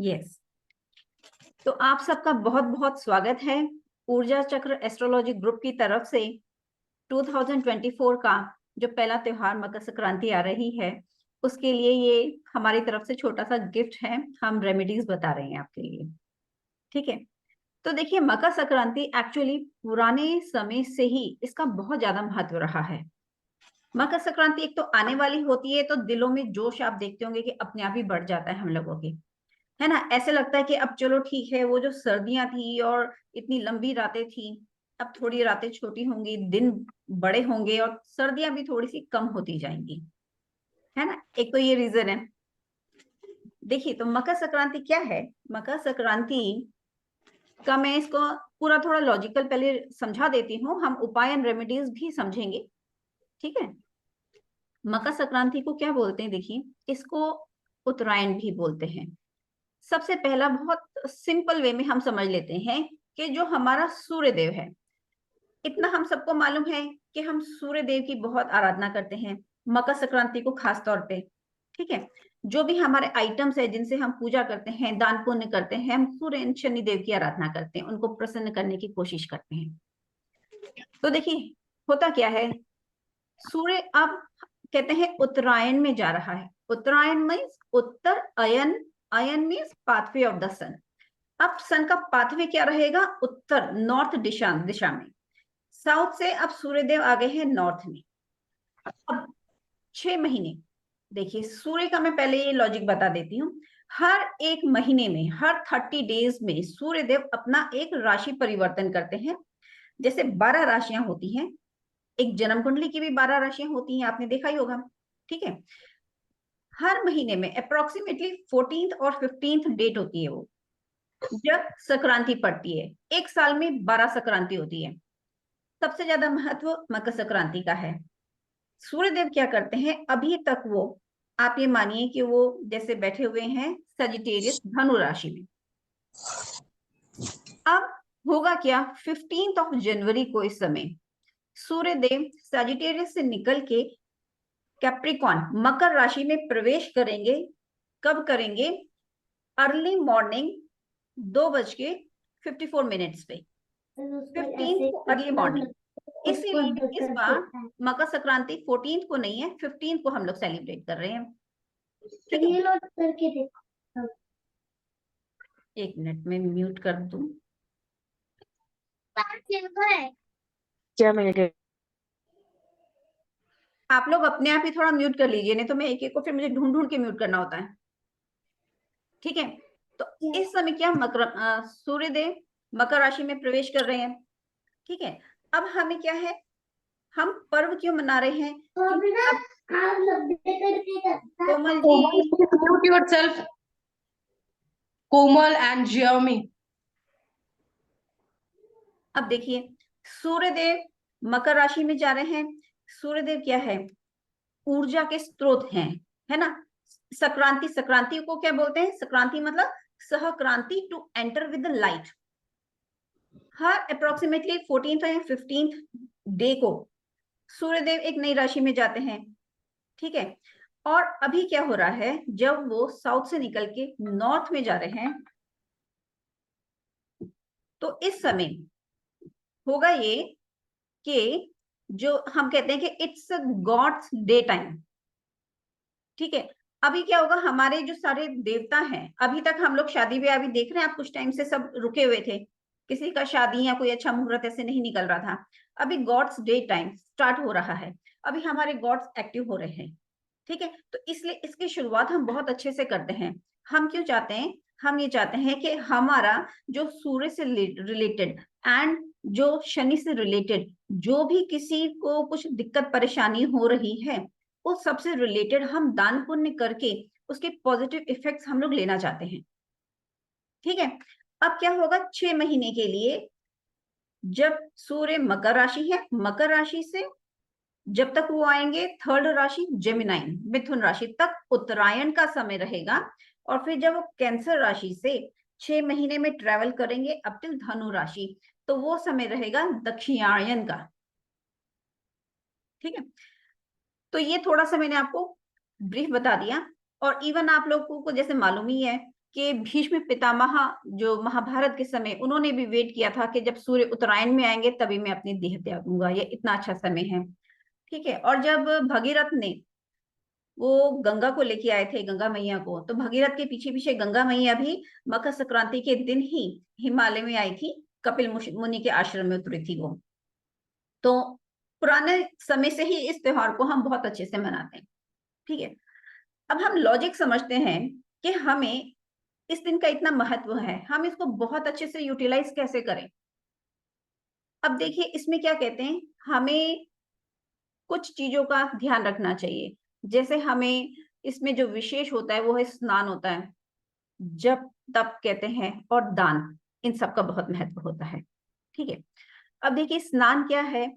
Yes, तो आप सबका बहुत बहुत स्वागत है ऊर्जा चक्र एस्ट्रोलॉजी ग्रुप की तरफ से। 2024 का जो पहला त्योहार मकर संक्रांति आ रही है, उसके लिए ये हमारी तरफ से छोटा सा गिफ्ट है। हम रेमेडीज बता रहे हैं आपके लिए, ठीक है। तो देखिए, मकर संक्रांति एक्चुअली पुराने समय से ही इसका बहुत ज्यादा महत्व रहा है। मकर संक्रांति एक तो आने वाली होती है, तो दिलों में जोश आप देखते होंगे कि अपने आप ही बढ़ जाता है हम लोगों के, है ना। ऐसे लगता है कि अब चलो ठीक है, वो जो सर्दियां थी और इतनी लंबी रातें थी, अब थोड़ी रातें छोटी होंगी, दिन बड़े होंगे और सर्दियां भी थोड़ी सी कम होती जाएंगी, है ना। एक तो ये रीजन है। देखिए, तो मकर संक्रांति क्या है? मकर संक्रांति का मैं इसको पूरा थोड़ा लॉजिकल पहले समझा देती हूँ, हम उपाय एंड रेमेडीज भी समझेंगे, ठीक है। मकर संक्रांति को क्या बोलते हैं? देखिए, इसको उत्तरायण भी बोलते हैं। सबसे पहला बहुत सिंपल वे में हम समझ लेते हैं कि जो हमारा सूर्य देव है, इतना हम सबको मालूम है कि हम सूर्य देव की बहुत आराधना करते हैं मकर संक्रांति को खास तौर पे, ठीक है। जो भी हमारे आइटम्स है जिनसे हम पूजा करते हैं, दान पुण्य करते हैं, हम सूर्य शनि देव की आराधना करते हैं, उनको प्रसन्न करने की कोशिश करते हैं। तो देखिए, होता क्या है, सूर्य अब कहते हैं उत्तरायण में जा रहा है। उत्तरायण मीन्स उत्तर अयन, अयन means pathway of the sun. अब सन का पाथवे क्या रहेगा? उत्तर, नॉर्थ दिशा दिशा में। साउथ से अब सूर्यदेव आ गए हैं नॉर्थ में। अब 6 महीने, देखिए सूर्य का मैं पहले ये लॉजिक बता देती हूँ। हर एक महीने में, हर 30 डेज में सूर्यदेव अपना एक राशि परिवर्तन करते हैं। जैसे 12 राशियां होती हैं, एक जन्म कुंडली की भी 12 राशियां होती हैं, आपने देखा ही होगा, ठीक है। हर महीने में अप्रोक्सीमेटली 14th और 15th डेट होती है वो, जब संक्रांति पड़ती है। एक साल में 12 संक्रांति होती है। सबसे ज्यादा महत्व मकर संक्रांति का है। सूर्यदेव क्या करते हैं, अभी तक वो, आप ये मानिए कि वो जैसे बैठे हुए हैं सजिटेरियस धनु राशि में। अब होगा क्या, 15 जनवरी को इस समय सूर्यदेव सजिटेरियस से निकल के कैप्रिकॉन मकर राशि में प्रवेश करेंगे। कब करेंगे? अर्ली मॉर्निंग 2:54 पे, 15 को अर्ली मॉर्निंग। इसीलिए इस बार मकर संक्रांति 14 को नहीं है, 15 को हम लोग सेलिब्रेट कर रहे हैं, ठीक है। करके देखो। एक मिनट में म्यूट कर दूं। क्या मिल आप लोग अपने आप ही थोड़ा म्यूट कर लीजिए, नहीं तो मैं एक एक को फिर मुझे ढूंढ ढूंढ के म्यूट करना होता है, ठीक है। तो इस समय क्या, सूर्यदेव मकर राशि में प्रवेश कर रहे हैं, ठीक है। अब हमें क्या है, हम पर्व क्यों मना रहे हैं? अब Komal ji, mute yourself, Komal and Jeremy. अब देखिए, सूर्यदेव मकर राशि में जा रहे हैं। सूर्यदेव क्या है? ऊर्जा के स्रोत हैं, है ना। संक्रांति, संक्रांति को क्या बोलते हैं? संक्रांति मतलब सहक्रांति, to enter with the light. हर अप्रोक्सीमेटली 14th या 15th डे को सूर्यदेव एक नई राशि में जाते हैं, ठीक है। और अभी क्या हो रहा है, जब वो साउथ से निकल के नॉर्थ में जा रहे हैं, तो इस समय होगा ये कि जो हम कहते हैं कि इट्स गॉड्स डे टाइम, ठीक है। अभी क्या होगा, हमारे जो सारे देवता हैं, अभी तक हम लोग शादी ब्याह भी देख रहे हैं, आप कुछ टाइम से सब रुके हुए थे, किसी का शादी या कोई अच्छा मुहूर्त ऐसे नहीं निकल रहा था। अभी गॉड्स डे टाइम स्टार्ट हो रहा है, अभी हमारे गॉड्स एक्टिव हो रहे हैं, ठीक है। तो इसलिए इसकी शुरुआत हम बहुत अच्छे से करते हैं। हम क्यों चाहते हैं? हम ये चाहते हैं कि हमारा जो सूर्य से रिलेटेड एंड जो शनि से रिलेटेड, जो भी किसी को कुछ दिक्कत परेशानी हो रही है, उस सबसे रिलेटेड हम दान पुण्य करके उसके पॉजिटिव इफेक्ट्स हम लोग लेना चाहते हैं, ठीक है। अब क्या होगा, 6 महीने के लिए, जब सूर्य मकर राशि है, मकर राशि से जब तक वो आएंगे थर्ड राशि जेमिनाइन, मिथुन राशि तक उत्तरायण का समय रहेगा। और फिर जब वो कैंसर राशि से 6 महीने में ट्रेवल करेंगे अप टिल धनु राशि, तो वो समय रहेगा दक्षिणायन का, ठीक है। तो ये थोड़ा सा मैंने आपको ब्रीफ बता दिया। और इवन आप लोगों को जैसे मालूम ही है कि भीष्म पितामह जो महाभारत के समय, उन्होंने भी वेट किया था कि जब सूर्य उत्तरायण में आएंगे तभी मैं अपनी देह त्यागूंगा, ये इतना अच्छा समय है। ठीक है। और जब भगीरथ ने वो गंगा को लेके आए थे, गंगा मैया को, तो भगीरथ के पीछे पीछे गंगा मैया भी मकर संक्रांति के दिन ही हिमालय में आई थी, कपिल मुनि के आश्रम में उतरी थी वो। तो पुराने समय से ही इस त्योहार को हम बहुत अच्छे से मनाते हैं। ठीक है। अब हम लॉजिक समझते हैं कि हमें इस दिन का इतना महत्व है, हम इसको बहुत अच्छे से यूटिलाइज कैसे करें। अब देखिए इसमें क्या कहते हैं, हमें कुछ चीजों का ध्यान रखना चाहिए। जैसे हमें इसमें जो विशेष होता है वो है स्नान होता है, जप तप कहते हैं, और दान, इन सब का बहुत महत्व होता है। ठीक है। अब देखिए स्नान क्या है।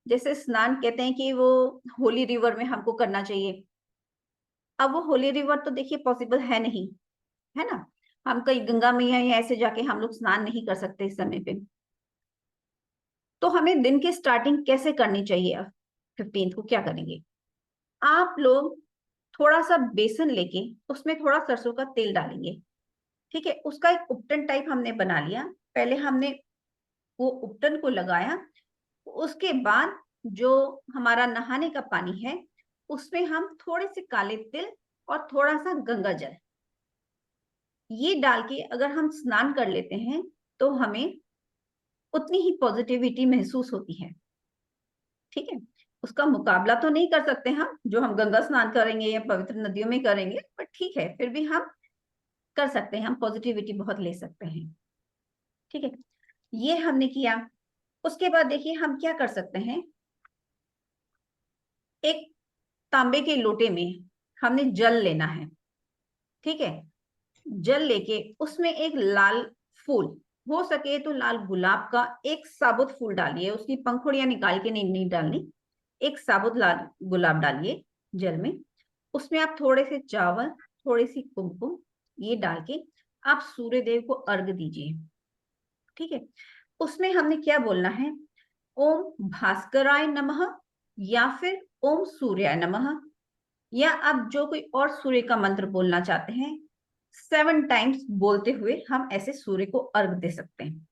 जैसे स्नान कहते हैं कि वो होली रिवर में हमको करना चाहिए। अब वो होली रिवर तो देखिए पॉसिबल है नहीं, है ना। हम कहीं गंगा मैया या ऐसे जाके हम लोग स्नान नहीं कर सकते इस समय पे। तो हमें दिन की स्टार्टिंग कैसे करनी चाहिए। अब 15 को क्या करेंगे, आप लोग थोड़ा सा बेसन लेके उसमें थोड़ा सरसों का तेल डालेंगे। ठीक है। उसका एक उपटन टाइप हमने बना लिया। पहले हमने वो उपटन को लगाया, उसके बाद जो हमारा नहाने का पानी है उसमें हम थोड़े से काले तिल और थोड़ा सा गंगा जल, ये डाल के अगर हम स्नान कर लेते हैं तो हमें उतनी ही पॉजिटिविटी महसूस होती है। ठीक है। उसका मुकाबला तो नहीं कर सकते हम जो हम गंगा स्नान करेंगे या पवित्र नदियों में करेंगे, पर ठीक है, फिर भी हम कर सकते हैं, हम पॉजिटिविटी बहुत ले सकते हैं। ठीक है। ये हमने किया। उसके बाद देखिए हम क्या कर सकते हैं, एक तांबे के लोटे में हमने जल लेना है। ठीक है। जल लेके उसमें एक लाल फूल, हो सके तो लाल गुलाब का एक साबुत फूल डालिए, उसकी पंखुड़ियां निकाल के नहीं डालनी। एक साबुत लाल गुलाब डालिए जल में। उसमें आप थोड़े से चावल, थोड़ी सी कुमकुम, ये डाल के आप सूर्य देव को अर्घ दीजिए। ठीक है। उसमें हमने क्या बोलना है, ओम भास्कराय नमः, या फिर ओम सूर्याय नमः, या आप जो कोई और सूर्य का मंत्र बोलना चाहते हैं, 7 टाइम्स बोलते हुए हम ऐसे सूर्य को अर्घ दे सकते हैं।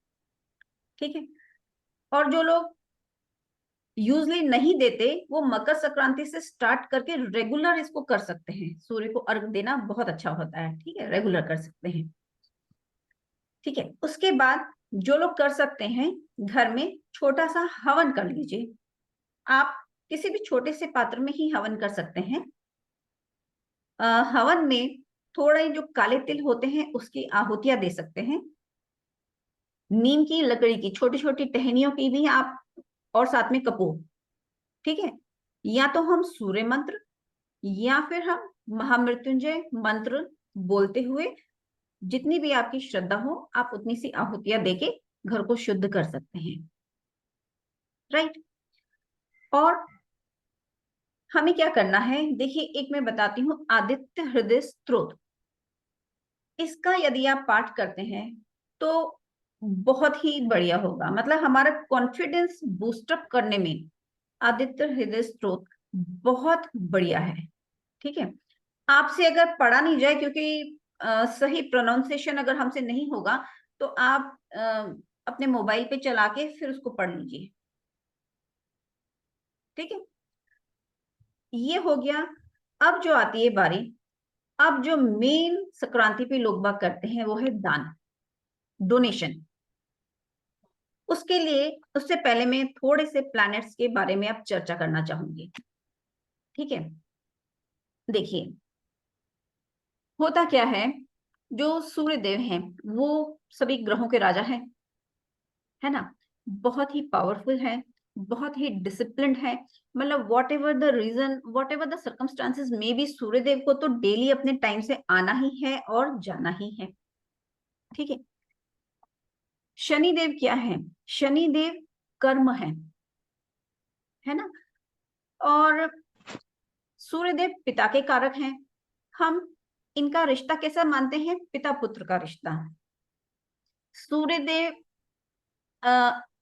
ठीक है। और जो लोग यूजली नहीं देते वो मकर संक्रांति से स्टार्ट करके रेगुलर इसको कर सकते हैं। सूर्य को अर्घ देना बहुत अच्छा होता है। ठीक है, रेगुलर कर सकते हैं। ठीक है। उसके बाद जो लोग कर सकते हैं, घर में छोटा सा हवन कर लीजिए। आप किसी भी छोटे से पात्र में ही हवन कर सकते हैं। हवन में थोड़े जो काले तिल होते हैं उसकी आहुतियां दे सकते हैं। नीम की लकड़ी की छोटी छोटी टहनियों की भी आप, और साथ में कपूर। ठीक है। या तो हम सूर्य मंत्र या फिर हम महामृत्युंजय मंत्र बोलते हुए, जितनी भी आपकी श्रद्धा हो आप उतनी सी आहुतियां देके घर को शुद्ध कर सकते हैं। राइट। और हमें क्या करना है, देखिए एक मैं बताती हूँ, आदित्य हृदय स्तोत्र, इसका यदि आप पाठ करते हैं तो बहुत ही बढ़िया होगा। मतलब हमारा कॉन्फिडेंस बूस्टअप करने में आदित्य हृदय स्तोत्र बहुत बढ़िया है। ठीक है। आपसे अगर पढ़ा नहीं जाए, क्योंकि सही प्रोनाउंसिएशन अगर हमसे नहीं होगा, तो आप अपने मोबाइल पे चला के फिर उसको पढ़ लीजिए। ठीक है। ये हो गया। अब जो आती है बारी, अब जो मेन संक्रांति पे लोग बात करते हैं वो है दान, डोनेशन। उसके लिए, उससे पहले मैं थोड़े से प्लैनेट्स के बारे में अब चर्चा करना चाहूंगी। ठीक है। देखिए होता क्या है, जो सूर्य देव हैं वो सभी ग्रहों के राजा हैं, है ना। बहुत ही पावरफुल है, बहुत ही डिसिप्लिन्ड है। मतलब whatever the reason, whatever the circumstances may be, Surya Dev को तो डेली अपने टाइम से आना ही है और जाना ही है। ठीक है। शनिदेव क्या है, शनिदेव कर्म है ना। और सूर्यदेव पिता के कारक हैं। हम इनका रिश्ता कैसा मानते हैं, पिता पुत्र का रिश्ता। सूर्यदेव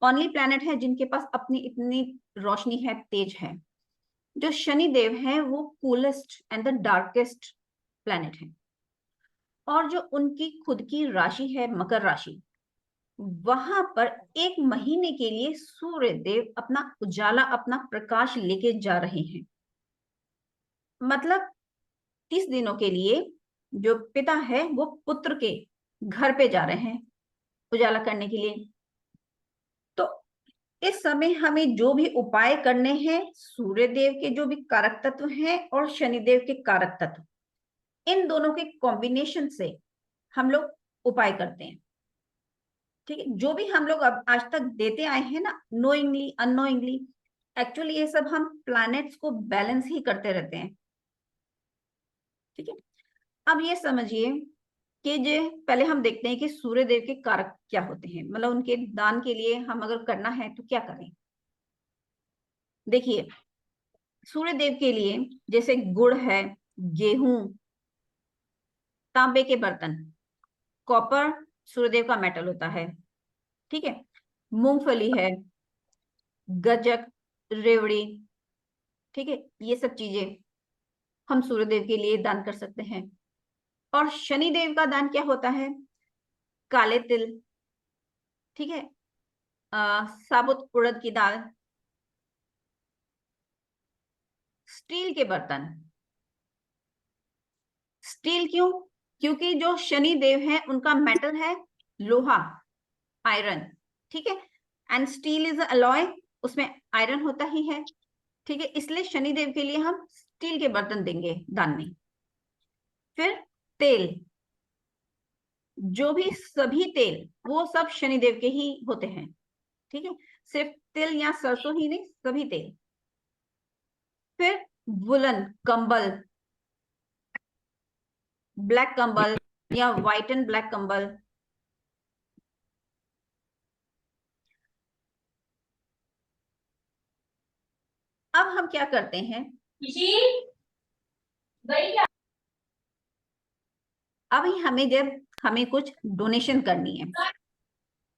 ओनली प्लैनेट है जिनके पास अपनी इतनी रोशनी है, तेज है। जो शनि देव है वो coolest and the darkest planet है। और जो उनकी खुद की राशि है मकर राशि, वहां पर एक महीने के लिए सूर्य देव अपना उजाला, अपना प्रकाश लेके जा रहे हैं। मतलब 30 दिनों के लिए जो पिता है वो पुत्र के घर पे जा रहे हैं उजाला करने के लिए। तो इस समय हमें जो भी उपाय करने हैं, सूर्य देव के जो भी कारक तत्व हैं और शनिदेव के कारक तत्व, इन दोनों के कॉम्बिनेशन से हम लोग उपाय करते हैं। ठीक है, जो भी हम लोग अब आज तक देते आए हैं ना, नोइंगली अननोइंगली, एक्चुअली ये सब हम प्लैनेट्स को बैलेंस ही करते रहते हैं। ठीक है, अब ये समझिए कि जो पहले हम देखते हैं कि सूर्य देव के कारक क्या होते हैं, मतलब उनके दान के लिए हम अगर करना है तो क्या करें। देखिए, सूर्य देव के लिए जैसे गुड़ है, गेहूं, तांबे के बर्तन, कॉपर सूर्यदेव का मेटल होता है। ठीक है, मूंगफली है, गज्जक, रेवड़ी, ठीक है, ये सब चीजें हम सूर्यदेव के लिए दान कर सकते हैं। और शनि देव का दान क्या होता है, काले तिल, ठीक है, साबुत उड़द की दाल, स्टील के बर्तन। स्टील क्यों, क्योंकि जो शनि देव है उनका मेटल है लोहा, आयरन। ठीक है, एंड स्टील इज अलॉय, उसमें आयरन होता ही है। ठीक है, इसलिए शनिदेव के लिए हम स्टील के बर्तन देंगे दान में। फिर तेल, जो भी सभी तेल वो सब शनिदेव के ही होते हैं। ठीक है, सिर्फ तिल या सरसों ही नहीं, सभी तेल। फिर वुलन कंबल, ब्लैक कंबल या व्हाइट एंड ब्लैक कंबल। अब हम क्या करते हैं, अभी हमें जब हमें कुछ डोनेशन करनी है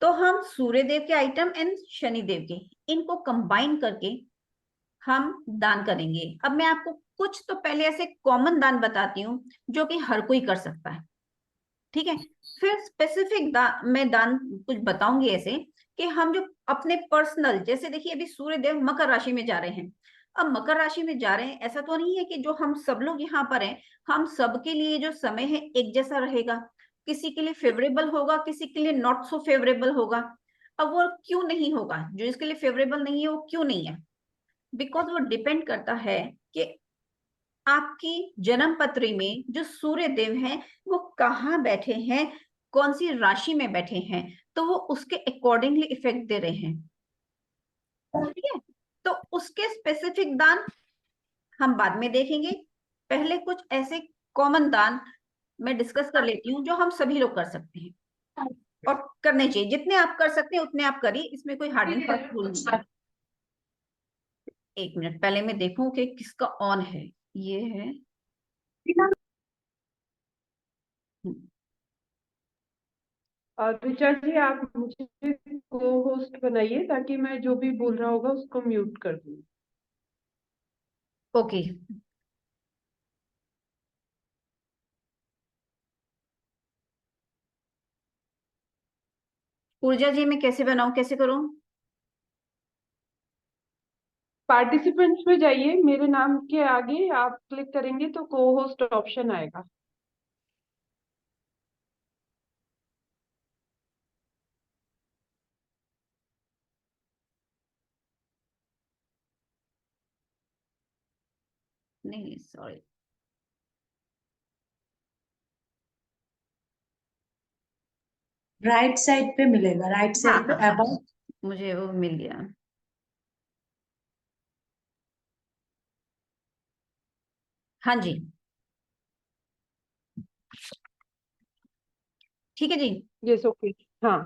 तो हम सूर्यदेव के आइटम एंड शनिदेव के, इनको कंबाइन करके हम दान करेंगे। अब मैं आपको कुछ तो पहले ऐसे कॉमन दान बताती हूँ जो कि हर कोई कर सकता है। ठीक है, फिर स्पेसिफिक मैं दान कुछ बताऊंगी ऐसे कि हम जो अपने पर्सनल, जैसे देखिए अभी सूर्य देव मकर राशि में जा रहे हैं। अब मकर राशि में जा रहे हैं, ऐसा तो नहीं है कि जो हम सब लोग यहाँ पर हैं हम सबके लिए जो समय है एक जैसा रहेगा। किसी के लिए फेवरेबल होगा, किसी के लिए नॉट सो फेवरेबल होगा। अब वो क्यों नहीं होगा, जो इसके लिए फेवरेबल नहीं है वो क्यों नहीं है, बिकॉज वो डिपेंड करता है कि आपकी जन्म पत्री में जो सूर्य देव हैं वो कहाँ बैठे हैं, कौन सी राशि में बैठे हैं, तो वो उसके अकॉर्डिंगली इफेक्ट दे रहे हैं। ठीक है, तो उसके स्पेसिफिक दान हम बाद में देखेंगे। पहले कुछ ऐसे कॉमन दान मैं डिस्कस कर लेती हूँ जो हम सभी लोग कर सकते हैं और करने चाहिए। जितने आप कर सकते हैं उतने आप करिए, इसमें कोई हार्ड एंड फास्ट रूल नहीं है। एक मिनट, पहले मैं देखूं कि किसका ऑन है। ये है, ऋचा जी, आप मुझे को होस्ट बनाइए ताकि मैं जो भी बोल रहा होगा उसको म्यूट कर दूं। ओके। ऊर्जा जी मैं कैसे बनाऊं, कैसे करूं। पार्टिसिपेंट्स में जाइए, मेरे नाम के आगे आप क्लिक करेंगे तो को होस्ट ऑप्शन आएगा। नहीं सॉरी, राइट साइड पे मिलेगा, राइट हाँ साइड पे हाँ हाँ, अबाउट। मुझे वो मिल गया। हाँ जी, ठीक है जी। Yes, okay. हाँ,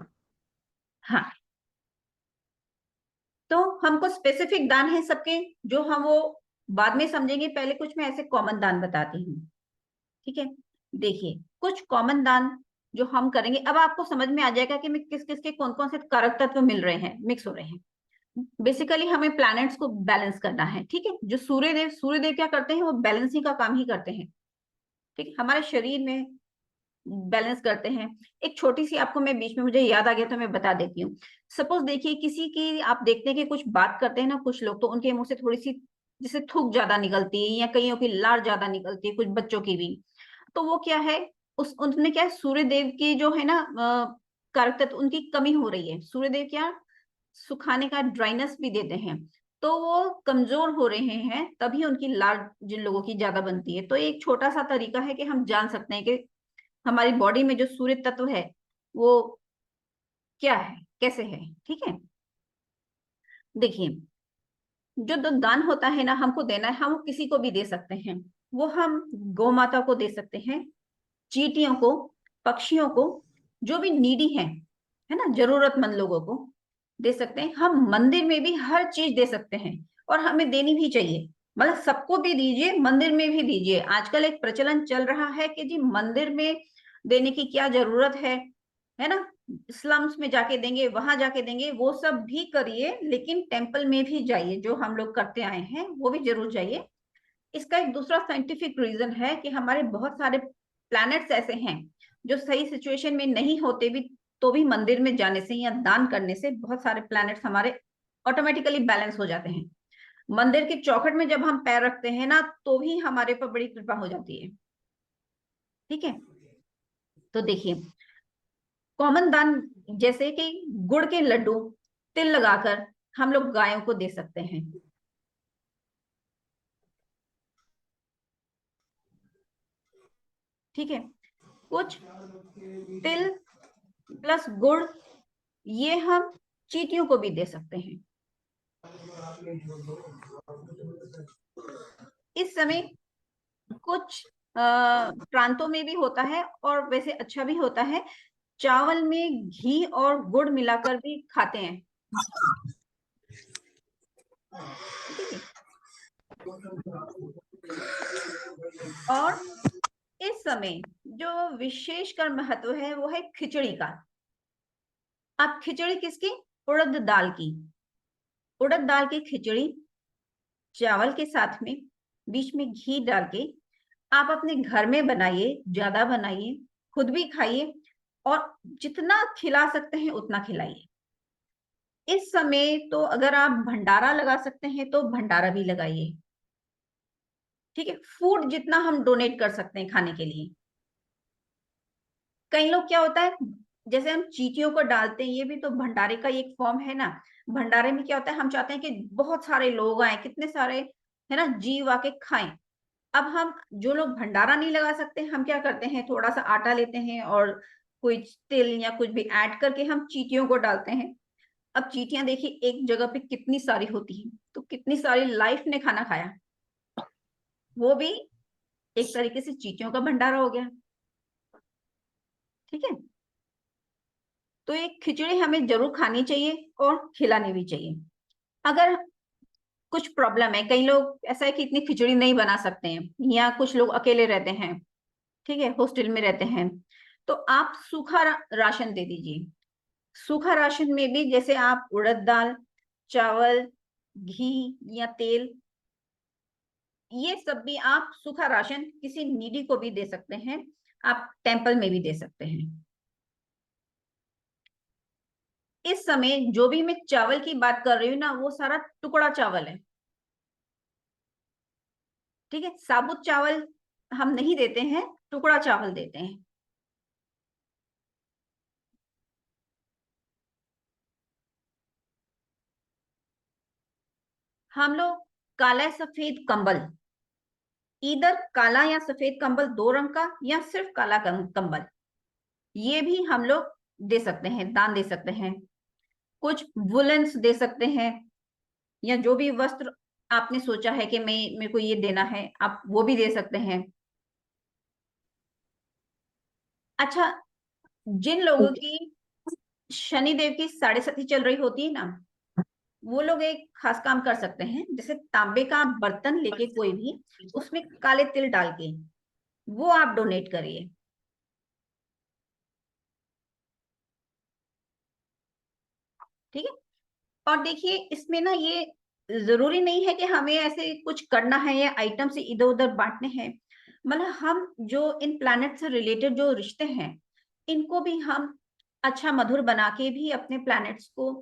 हाँ, तो हमको स्पेसिफिक दान है सबके, जो हम वो बाद में समझेंगे, पहले कुछ मैं ऐसे कॉमन दान बताती हूँ। ठीक है, देखिए कुछ कॉमन दान जो हम करेंगे, अब आपको समझ में आ जाएगा कि मैं किस किस के कौन कौन से कारक तत्व मिल रहे हैं, मिक्स हो रहे हैं। बेसिकली हमें प्लैनेट्स को बैलेंस करना है। ठीक है, जो सूर्यदेव क्या करते हैं, वो बैलेंसिंग का काम ही करते हैं। ठीक है, हमारे शरीर में बैलेंस करते हैं। एक छोटी सी आपको मैं बीच में मुझे याद आ गया तो मैं बता देती हूँ। सपोज देखिए किसी की आप देखते हैं कि कुछ बात करते हैं ना कुछ लोग, तो उनके मुंह से थोड़ी सी जैसे थूक ज्यादा निकलती है या कईयों की लार ज्यादा निकलती है, कुछ बच्चों की भी। तो वो क्या है, उस उनमें क्या है, सूर्य देव की जो है ना कारक तत्व उनकी कमी हो रही है। सूर्य देव क्या सुखाने का ड्राइनेस भी देते हैं, तो वो कमजोर हो रहे हैं, तभी उनकी लार जिन लोगों की ज्यादा बनती है। तो एक छोटा सा तरीका है कि हम जान सकते हैं कि हमारी बॉडी में जो सूर्य तत्व है वो क्या है, कैसे है। ठीक है, देखिए जो दान होता है ना हमको देना है, हम किसी को भी दे सकते हैं। वो हम गौ माता को दे सकते हैं, चींटियों को, पक्षियों को, जो भी नीडी है ना, जरूरतमंद लोगों को दे सकते हैं। हम मंदिर में भी हर चीज दे सकते हैं, और हमें देनी भी चाहिए। मतलब सबको भी दीजिए, मंदिर में भी दीजिए। आजकल एक प्रचलन चल रहा है कि जी मंदिर में देने की क्या जरूरत है ना, स्लम्स में जाके देंगे, वहां जाके देंगे, वो सब भी करिए, लेकिन टेम्पल में भी जाइए, जो हम लोग करते आए हैं वो भी जरूर जाइए। इसका एक दूसरा साइंटिफिक रीजन है कि हमारे बहुत सारे प्लैनेट्स ऐसे हैं जो सही सिचुएशन में नहीं होते भी, तो भी मंदिर में जाने से या दान करने से बहुत सारे प्लैनेट्स हमारे ऑटोमेटिकली बैलेंस हो जाते हैं। मंदिर के चौखट में जब हम पैर रखते हैं ना, तो भी हमारे पर बड़ी कृपा हो जाती है। ठीक है, तो देखिए कॉमन दान जैसे कि गुड़ के लड्डू, तिल लगाकर हम लोग गायों को दे सकते हैं। ठीक है, कुछ तिल प्लस गुड़ ये हम चींटियों को भी दे सकते हैं। इस समय कुछ प्रांतों में भी होता है और वैसे अच्छा भी होता है, चावल में घी और गुड़ मिलाकर भी खाते हैं। ठीक है, और इस समय जो विशेषकर महत्व है वो है खिचड़ी का। अब खिचड़ी किसकी, उड़द दाल की। उड़द दाल की खिचड़ी चावल के साथ में बीच में घी डाल के आप अपने घर में बनाइए, ज्यादा बनाइए, खुद भी खाइए, और जितना खिला सकते हैं उतना खिलाइए। इस समय तो अगर आप भंडारा लगा सकते हैं तो भंडारा भी लगाइए। ठीक है, फूड जितना हम डोनेट कर सकते हैं खाने के लिए। कई लोग क्या होता है, जैसे हम चींटियों को डालते हैं, ये भी तो भंडारे का एक फॉर्म है ना। भंडारे में क्या होता है, हम चाहते हैं कि बहुत सारे लोग आए, कितने सारे है ना जीव आके खाएं। अब हम जो लोग भंडारा नहीं लगा सकते, हम क्या करते हैं, थोड़ा सा आटा लेते हैं और कुछ तिल या कुछ भी ऐड करके हम चींटियों को डालते हैं। अब चींटियां देखिए एक जगह पे कितनी सारी होती हैं, तो कितनी सारी लाइफ ने खाना खाया, वो भी एक तरीके से चींटियों का भंडारा हो गया। ठीक है, तो एक खिचड़ी हमें जरूर खानी चाहिए और खिलानी भी चाहिए। अगर कुछ प्रॉब्लम है, कई लोग ऐसा है कि इतनी खिचड़ी नहीं बना सकते हैं, या कुछ लोग अकेले रहते हैं, ठीक है, हॉस्टल में रहते हैं, तो आप सूखा राशन दे दीजिए। सूखा राशन में भी जैसे आप उड़द दाल, चावल, घी या तेल, ये सब भी आप सूखा राशन किसी नीडी को भी दे सकते हैं, आप टेंपल में भी दे सकते हैं। इस समय जो भी मैं चावल की बात कर रही हूँ ना, वो सारा टुकड़ा चावल है। ठीक है, साबुत चावल हम नहीं देते हैं, टुकड़ा चावल देते हैं। हम लोग काला सफेद कंबल, इधर काला या सफेद कंबल, दो रंग का या सिर्फ काला कंबल, ये भी हम लोग दे सकते हैं, दान दे सकते हैं। कुछ वुलेंस दे सकते हैं, या जो भी वस्त्र आपने सोचा है कि मैं मेरे को ये देना है, आप वो भी दे सकते हैं। अच्छा, जिन लोगों की शनिदेव की साढ़े साथी चल रही होती है ना, वो लोग एक खास काम कर सकते हैं, जैसे तांबे का बर्तन लेके कोई भी, उसमें काले तिल डाल के वो आप डोनेट करिए। ठीक है, और देखिए इसमें ना ये जरूरी नहीं है कि हमें ऐसे कुछ करना है या आइटम से इधर उधर बांटने हैं। मतलब हम जो इन प्लैनेट से रिलेटेड जो रिश्ते हैं, इनको भी हम अच्छा मधुर बना के भी अपने प्लैनेट्स को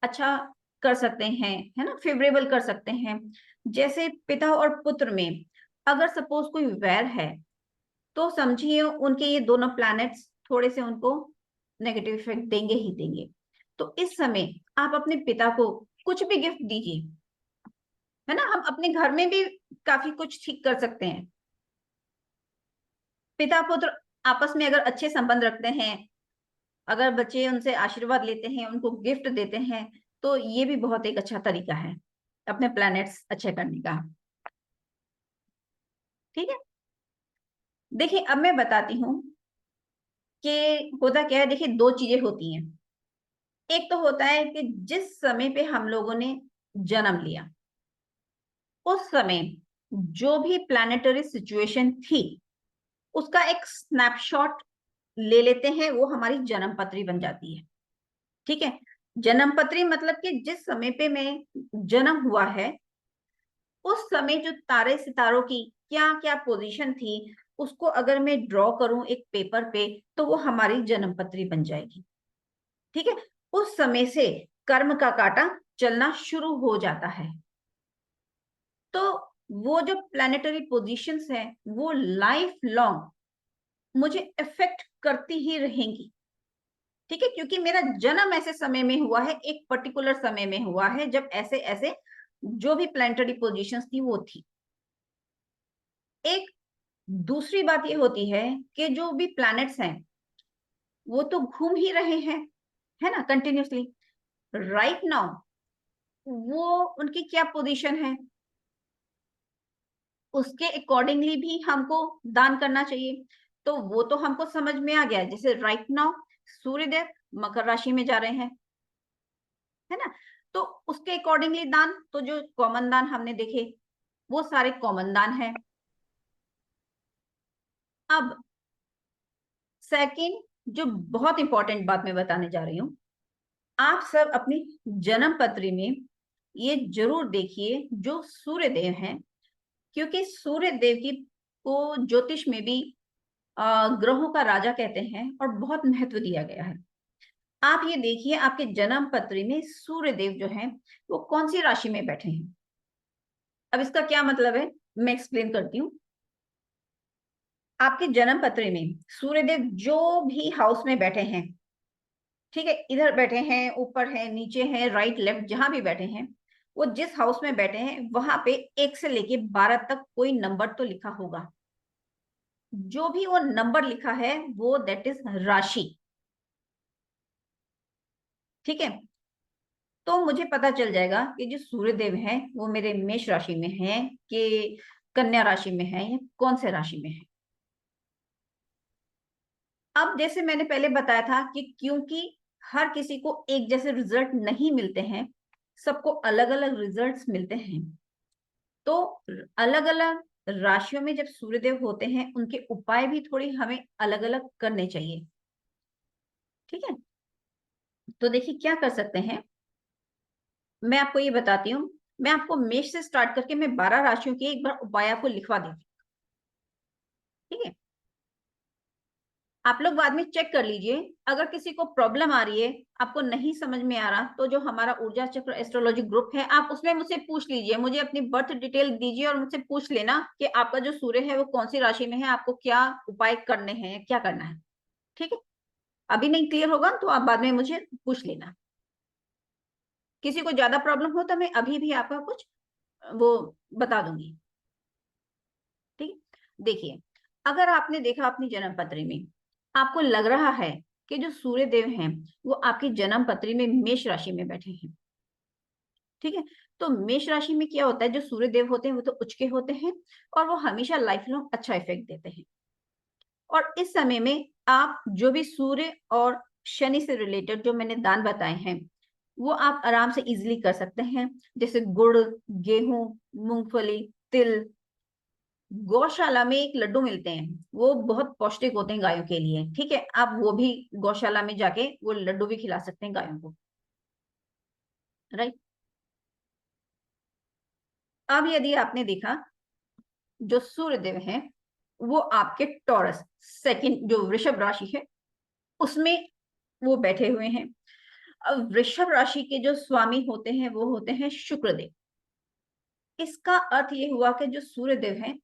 अच्छा कर सकते हैं, है ना, फेवरेबल कर सकते हैं। जैसे पिता और पुत्र में अगर सपोज कोई वैर है, तो समझिए उनके ये दोनों प्लैनेट्स थोड़े से उनको नेगेटिव इफेक्ट देंगे ही देंगे। तो इस समय आप अपने पिता को कुछ भी गिफ्ट दीजिए, है ना। हम अपने घर में भी काफी कुछ ठीक कर सकते हैं। पिता पुत्र आपस में अगर अच्छे संबंध रखते हैं, अगर बच्चे उनसे आशीर्वाद लेते हैं, उनको गिफ्ट देते हैं, तो ये भी बहुत एक अच्छा तरीका है अपने प्लैनेट्स अच्छे करने का। ठीक है, देखिए अब मैं बताती हूँ कि होता क्या है। देखिए दो चीजें होती हैं। एक तो होता है कि जिस समय पे हम लोगों ने जन्म लिया, उस समय जो भी प्लैनेटरी सिचुएशन थी, उसका एक स्नैपशॉट ले लेते हैं, वो हमारी जन्म पत्री बन जाती है। ठीक है, जन्म पत्री मतलब कि जिस समय पे मैं जन्म हुआ है, उस समय जो तारे सितारों की क्या क्या पोजीशन थी, उसको अगर मैं ड्रॉ करूं एक पेपर पे, तो वो हमारी जन्म पत्री बन जाएगी। ठीक है, उस समय से कर्म का कांटा चलना शुरू हो जाता है। तो वो जो प्लैनेटरी पोजीशंस हैं, वो लाइफ लॉन्ग मुझे इफेक्ट करती ही रहेंगी। ठीक है, क्योंकि मेरा जन्म ऐसे समय में हुआ है, एक पर्टिकुलर समय में हुआ है, जब ऐसे ऐसे जो भी प्लैनेटरी पोजीशंस थी वो थी। एक दूसरी बात ये होती है कि जो भी प्लैनेट्स हैं, वो तो घूम ही रहे हैं, है ना, कंटिन्यूसली। राइट नाउ वो उनकी क्या पोजीशन है, उसके अकॉर्डिंगली भी हमको दान करना चाहिए। तो वो तो हमको समझ में आ गया। जैसे राइट नाउ सूर्यदेव मकर राशि में जा रहे हैं, है ना, तो उसके अकॉर्डिंगली दान, तो जो कॉमन दान हमने देखे, वो सारे कॉमन दान है। अब सेकंड जो बहुत इंपॉर्टेंट बात मैं बताने जा रही हूँ, आप सब अपनी जन्म पत्री में ये जरूर देखिए जो सूर्य देव हैं, क्योंकि सूर्य देव की को ज्योतिष में भी ग्रहों का राजा कहते हैं और बहुत महत्व दिया गया है। आप ये देखिए आपके जन्म पत्री में सूर्य देव जो है वो कौन सी राशि में बैठे हैं। अब इसका क्या मतलब है, मैं एक्सप्लेन करती हूँ। आपके जन्म पत्री में सूर्य देव जो भी हाउस में बैठे हैं, ठीक है, इधर बैठे हैं, ऊपर है, नीचे है, राइट लेफ्ट, जहां भी बैठे हैं, वो जिस हाउस में बैठे हैं वहां पे 1 से लेके 12 तक कोई नंबर तो लिखा होगा। जो भी वो नंबर लिखा है वो दैट इज राशि। ठीक है, तो मुझे पता चल जाएगा कि जो सूर्यदेव हैं वो मेरे मेष राशि में हैं कि कन्या राशि में है, या कौन से राशि में है। अब जैसे मैंने पहले बताया था कि क्योंकि हर किसी को एक जैसे रिजल्ट नहीं मिलते हैं, सबको अलग अलग रिजल्ट्स मिलते हैं, तो अलग अलग राशियों में जब सूर्यदेव होते हैं, उनके उपाय भी थोड़ी हमें अलग अलग करने चाहिए। ठीक है, तो देखिए क्या कर सकते हैं, मैं आपको ये बताती हूँ। मैं आपको मेष से स्टार्ट करके मैं 12 राशियों के एक बार उपाय आपको लिखवा देती हूँ। ठीक है, आप लोग बाद में चेक कर लीजिए। अगर किसी को प्रॉब्लम आ रही है, आपको नहीं समझ में आ रहा, तो जो हमारा ऊर्जा चक्र एस्ट्रोलॉजी ग्रुप है, आप उसमें मुझसे पूछ लीजिए। मुझे अपनी बर्थ डिटेल दीजिए और मुझसे पूछ लेना कि आपका जो सूर्य है वो कौन सी राशि में है, आपको क्या उपाय करने हैं, क्या करना है। ठीक है, अभी नहीं क्लियर होगा तो आप बाद में मुझे पूछ लेना। किसी को ज्यादा प्रॉब्लम हो तो मैं अभी भी आपका कुछ वो बता दूंगी। ठीक है, देखिए अगर आपने देखा अपनी जन्म पत्री में, आपको लग रहा है कि जो सूर्य देव हैं वो आपकी जन्म पत्री में मेष राशि में बैठे हैं। ठीक है, तो मेष राशि में क्या होता है, जो सूर्य देव होते हैं वो तो उच्च के होते हैं और वो हमेशा लाइफ लॉन्ग अच्छा इफेक्ट देते हैं। और इस समय में आप जो भी सूर्य और शनि से रिलेटेड जो मैंने दान बताए हैं, वो आप आराम से इजीली कर सकते हैं। जैसे गुड़, गेहूं, मूंगफली, तिल। गौशाला में एक लड्डू मिलते हैं, वो बहुत पौष्टिक होते हैं गायों के लिए। ठीक है, आप वो भी गौशाला में जाके वो लड्डू भी खिला सकते हैं गायों को। राइट, अब यदि आपने देखा जो सूर्यदेव हैं वो आपके टॉरस सेकंड जो वृषभ राशि है उसमें वो बैठे हुए हैं। अब वृषभ राशि के जो स्वामी होते हैं वो होते हैं शुक्रदेव। इसका अर्थ ये हुआ कि जो सूर्यदेव हैं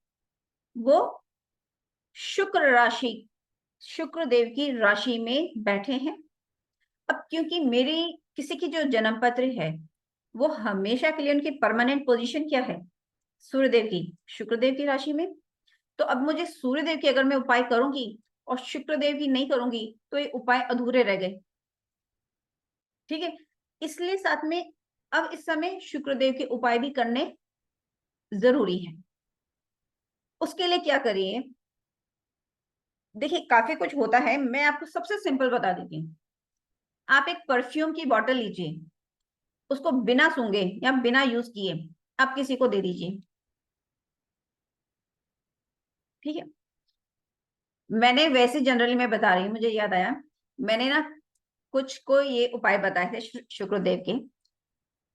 वो शुक्रदेव की राशि में बैठे हैं। अब क्योंकि मेरी किसी की जो जन्म पत्र है वो हमेशा के लिए उनकी परमानेंट पोजीशन क्या है, सूर्यदेव की, शुक्रदेव की राशि में। तो अब मुझे सूर्यदेव की अगर मैं उपाय करूंगी और शुक्रदेव की नहीं करूंगी तो ये उपाय अधूरे रह गए। ठीक है, इसलिए साथ में अब इस समय शुक्रदेव के उपाय भी करने जरूरी है। उसके लिए क्या करिए, देखिए काफी कुछ होता है, मैं आपको सबसे सिंपल बता देती हूँ। आप एक परफ्यूम की बोतल लीजिए, उसको बिना सूंघे या बिना यूज किए आप किसी को दे दीजिए। ठीक है, मैंने वैसे जनरली मैं बता रही हूँ, मुझे याद आया मैंने ना कुछ को ये उपाय बताए थे शुक्रदेव के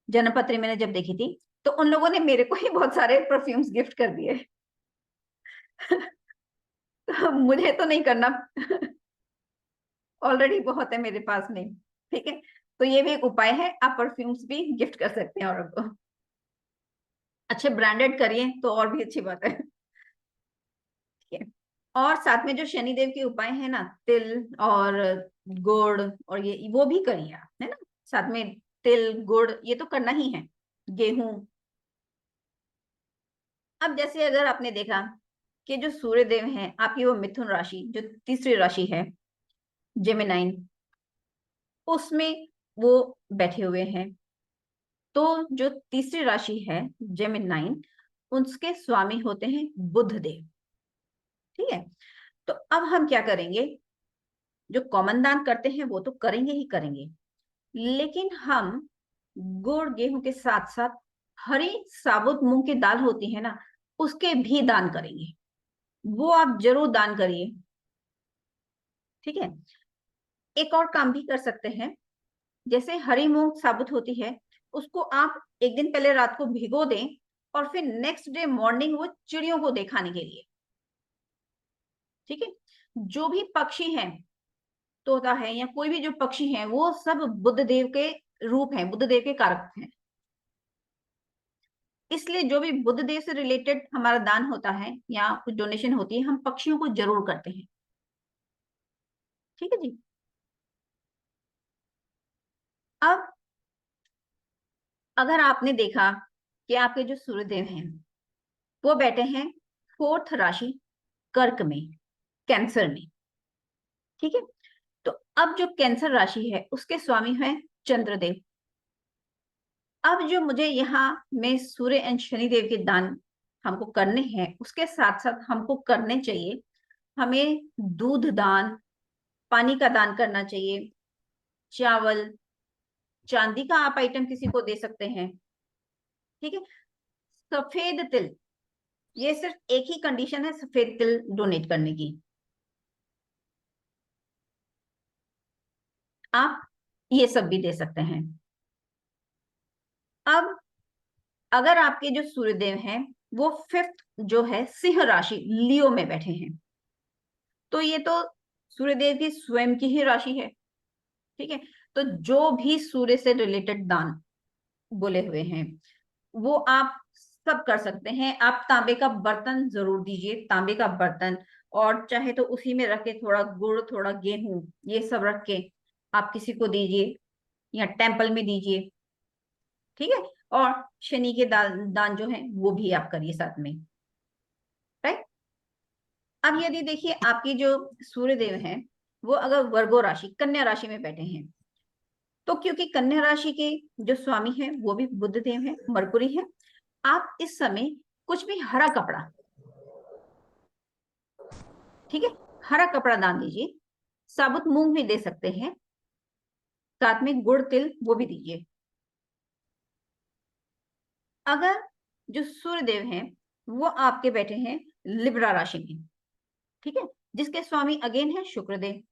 जन्मपत्री मैंने जब देखी थी, तो उन लोगों ने मेरे को ही बहुत सारे परफ्यूम्स गिफ्ट कर दिए। तो मुझे तो नहीं करना, ऑलरेडी बहुत है मेरे पास में। ठीक है, तो ये भी एक उपाय है, आप परफ्यूम्स भी गिफ्ट कर सकते हैं औरों को। अच्छे ब्रांडेड करिए तो और भी अच्छी बात है। ठीक है, और साथ में जो शनिदेव के उपाय है ना, तिल और गुड़ और ये वो भी करिए आप, है ना। साथ में तिल गुड़ ये तो करना ही है, गेहूं। अब जैसे अगर आपने देखा कि जो सूर्यदेव हैं आपकी वो मिथुन राशि जो तीसरी राशि है जेमिनाइन, उसमें वो बैठे हुए हैं। तो जो तीसरी राशि है जेमिनाइन, उसके स्वामी होते हैं बुध देव। ठीक है, तो अब हम क्या करेंगे, जो कॉमन दान करते हैं वो तो करेंगे ही करेंगे, लेकिन हम गुड़ गेहूं के साथ साथ हरी साबुत मूंग की दाल होती है ना, उसके भी दान करेंगे। वो आप जरूर दान करिए। ठीक है, एक और काम भी कर सकते हैं, जैसे हरी मूंग साबुत होती है उसको आप एक दिन पहले रात को भिगो दें और फिर नेक्स्ट डे मॉर्निंग वो चिड़ियों को दिखाने के लिए। ठीक है, जो भी पक्षी हैं, तोता है या कोई भी जो पक्षी हैं, वो सब बुध देव के रूप हैं, बुध देव के कारक हैं। इसलिए जो भी बुध देव से रिलेटेड हमारा दान होता है या कुछ डोनेशन होती है, हम पक्षियों को जरूर करते हैं। ठीक है जी। अब अगर आपने देखा कि आपके जो सूर्यदेव हैं वो बैठे हैं फोर्थ राशि कर्क में, कैंसर में। ठीक है, तो अब जो कैंसर राशि है उसके स्वामी है चंद्रदेव। अब जो मुझे यहाँ में सूर्य एंड शनिदेव के दान हमको करने हैं, उसके साथ साथ हमको करने चाहिए, हमें दूध दान, पानी का दान करना चाहिए, चावल, चांदी का आप आइटम किसी को दे सकते हैं। ठीक है, सफेद तिल, ये सिर्फ एक ही कंडीशन है सफेद तिल डोनेट करने की, आप ये सब भी दे सकते हैं। अब अगर आपके जो सूर्यदेव हैं वो फिफ्थ जो है सिंह राशि लियो में बैठे हैं, तो ये तो सूर्यदेव की स्वयं की ही राशि है। ठीक है, तो जो भी सूर्य से रिलेटेड दान बोले हुए हैं वो आप सब कर सकते हैं। आप तांबे का बर्तन जरूर दीजिए, तांबे का बर्तन, और चाहे तो उसी में रख के थोड़ा गुड़ थोड़ा गेहूं ये सब रख के आप किसी को दीजिए या टेम्पल में दीजिए। ठीक है, और शनि के दान जो है वो भी आप करिए साथ में। राइट, अब यदि देखिए आपकी जो सूर्यदेव हैं वो अगर वर्गो राशि कन्या राशि में बैठे हैं, तो क्योंकि कन्या राशि के जो स्वामी हैं वो भी बुध देव हैं, मरकुरी है, आप इस समय कुछ भी हरा कपड़ा, ठीक है, हरा कपड़ा दान दीजिए, साबुत मूंग भी दे सकते हैं, साथ में गुड़ तिल वो भी दीजिए। अगर जो सूर्यदेव हैं वो आपके बैठे हैं लिब्रा राशि में, ठीक है, जिसके स्वामी अगेन है शुक्रदेव,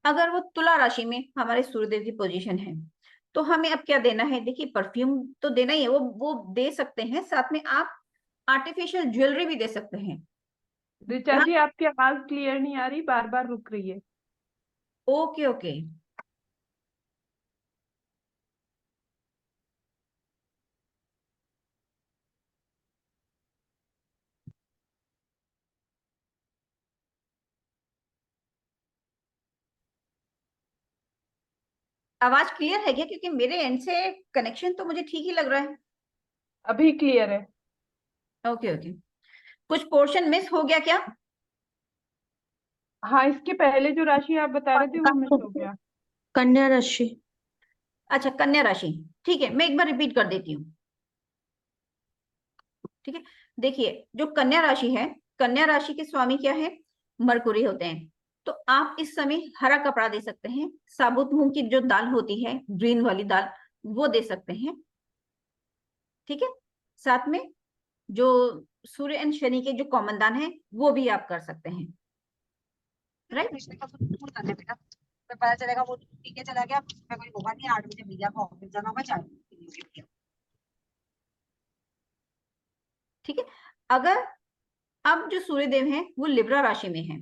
अगर वो तुला राशि में हमारे सूर्यदेव की पोजीशन है, तो हमें अब क्या देना है, देखिए परफ्यूम तो देना ही है, वो दे सकते हैं, साथ में आप आर्टिफिशियल ज्वेलरी भी दे सकते हैं। ऋचा जी, आपकी आवाज क्लियर नहीं आ रही, बार बार रुक रही है। Okay okay. आवाज क्लियर है क्या? क्योंकि मेरे एंड से कनेक्शन तो मुझे ठीक ही लग रहा है। अभी क्लियर है। Okay okay. कुछ पोर्शन मिस हो गया क्या? हाँ, इसके पहले जो राशि आप बता रहे थे वो मिस हो गया। कन्या राशि। अच्छा, कन्या राशि। ठीक है, मैं एक बार रिपीट कर देती हूँ। ठीक है, देखिए जो कन्या राशि है, कन्या राशि के स्वामी क्या है? मरकुरी होते हैं। तो आप इस समय हरा कपड़ा दे सकते हैं, साबुत मूंग की जो दाल होती है, ग्रीन वाली दाल, वो दे सकते हैं। ठीक है, साथ में जो सूर्य एंड शनि के जो कॉमन दान है वो भी आप कर सकते हैं। राइट। पता चलेगा वो ठीक है, चला गया, कोई होगा नहीं, 8 बजे भैया को ऑफिस जाना होगा, 4 बजे। ठीक है, अगर अब जो सूर्यदेव हैं वो लिब्रा राशि में है,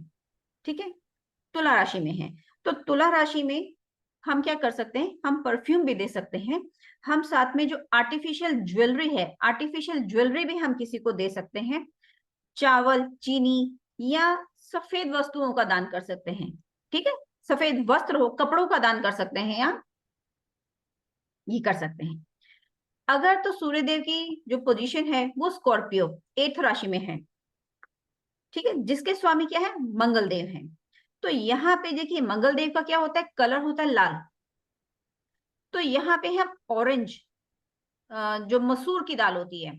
ठीक है, तुला राशि में है, तो तुला राशि में हम क्या कर सकते हैं? हम परफ्यूम भी दे सकते हैं। हम साथ में जो आर्टिफिशियल ज्वेलरी है, आर्टिफिशियल ज्वेलरी भी हम किसी को दे सकते हैं। चावल, चीनी या सफेद वस्तुओं का दान कर सकते हैं। ठीक है, सफेद वस्त्र हो, कपड़ों का दान कर सकते हैं, या ये कर सकते हैं। अगर तो सूर्यदेव की जो पोजीशन है वो स्कॉर्पियो 8th राशि में है, ठीक है, जिसके स्वामी क्या है? मंगल देव हैं। तो यहाँ पे देखिए मंगल देव का क्या होता है? कलर होता है लाल। तो यहाँ पे हम ऑरेंज, जो मसूर की दाल होती है,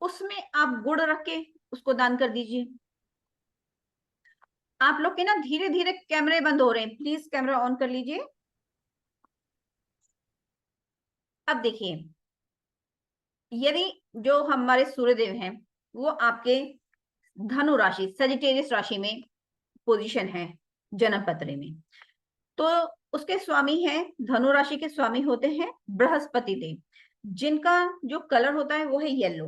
उसमें आप गुड़ रख के उसको दान कर दीजिए। आप लोग के ना धीरे धीरे कैमरे बंद हो रहे हैं, प्लीज कैमरा ऑन कर लीजिए। अब देखिए, यदि जो हमारे सूर्यदेव हैं वो आपके धनु राशि, सजिटेरियस राशि में पोजीशन है जन्म पत्र में, तो उसके स्वामी है, धनु राशि के स्वामी होते हैं बृहस्पति देव, जिनका जो कलर होता है वो है येलो।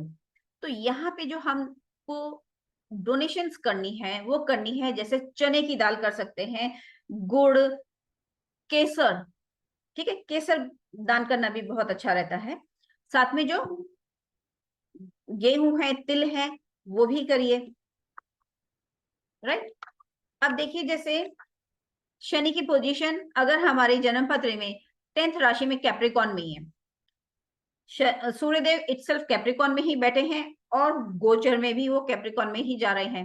तो यहाँ पे जो हमको डोनेशंस करनी है वो करनी है, जैसे चने की दाल कर सकते हैं, गुड़, केसर। ठीक है, केसर दान करना भी बहुत अच्छा रहता है। साथ में जो गेहूं है, तिल है, वो भी करिए। राइट। अब देखिए, जैसे शनि की पोजीशन अगर हमारे जन्म पत्र में 10th राशि में कैप्रिकॉन में ही है, सूर्यदेव इटसेल्फ कैप्रिकॉन में ही बैठे हैं और गोचर में भी वो कैप्रिकॉन में ही जा रहे हैं,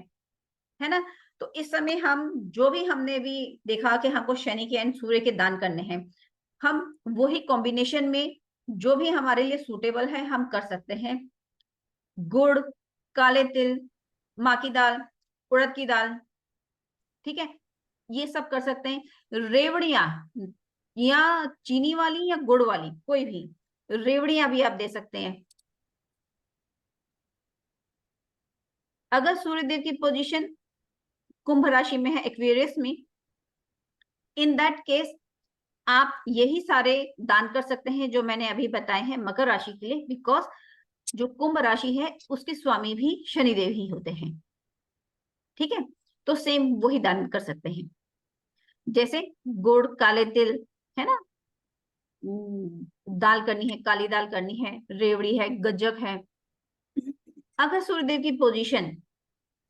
है ना। तो इस समय हम जो भी हमने भी देखा कि हमको शनि के एंड सूर्य के दान करने हैं, हम वही कॉम्बिनेशन में जो भी हमारे लिए सूटेबल है हम कर सकते हैं। गुड़, काले तिल, माँ की दाल, उड़द की दाल, ठीक है, ये सब कर सकते हैं। रेवड़ियां, या चीनी वाली या गुड़ वाली, कोई भी रेवड़ियां भी आप दे सकते हैं। अगर सूर्यदेव की पोजीशन कुंभ राशि में है, एक्वेरियस में, इन दैट केस आप यही सारे दान कर सकते हैं जो मैंने अभी बताए हैं मकर राशि के लिए, बिकॉज जो कुंभ राशि है उसके स्वामी भी शनिदेव ही होते हैं। ठीक है, तो सेम वही दान कर सकते हैं, जैसे गुड़, काले तिल, है ना, दाल करनी है, काली दाल करनी है, रेवड़ी है, गज्जक है। अगर सूर्यदेव की पोजीशन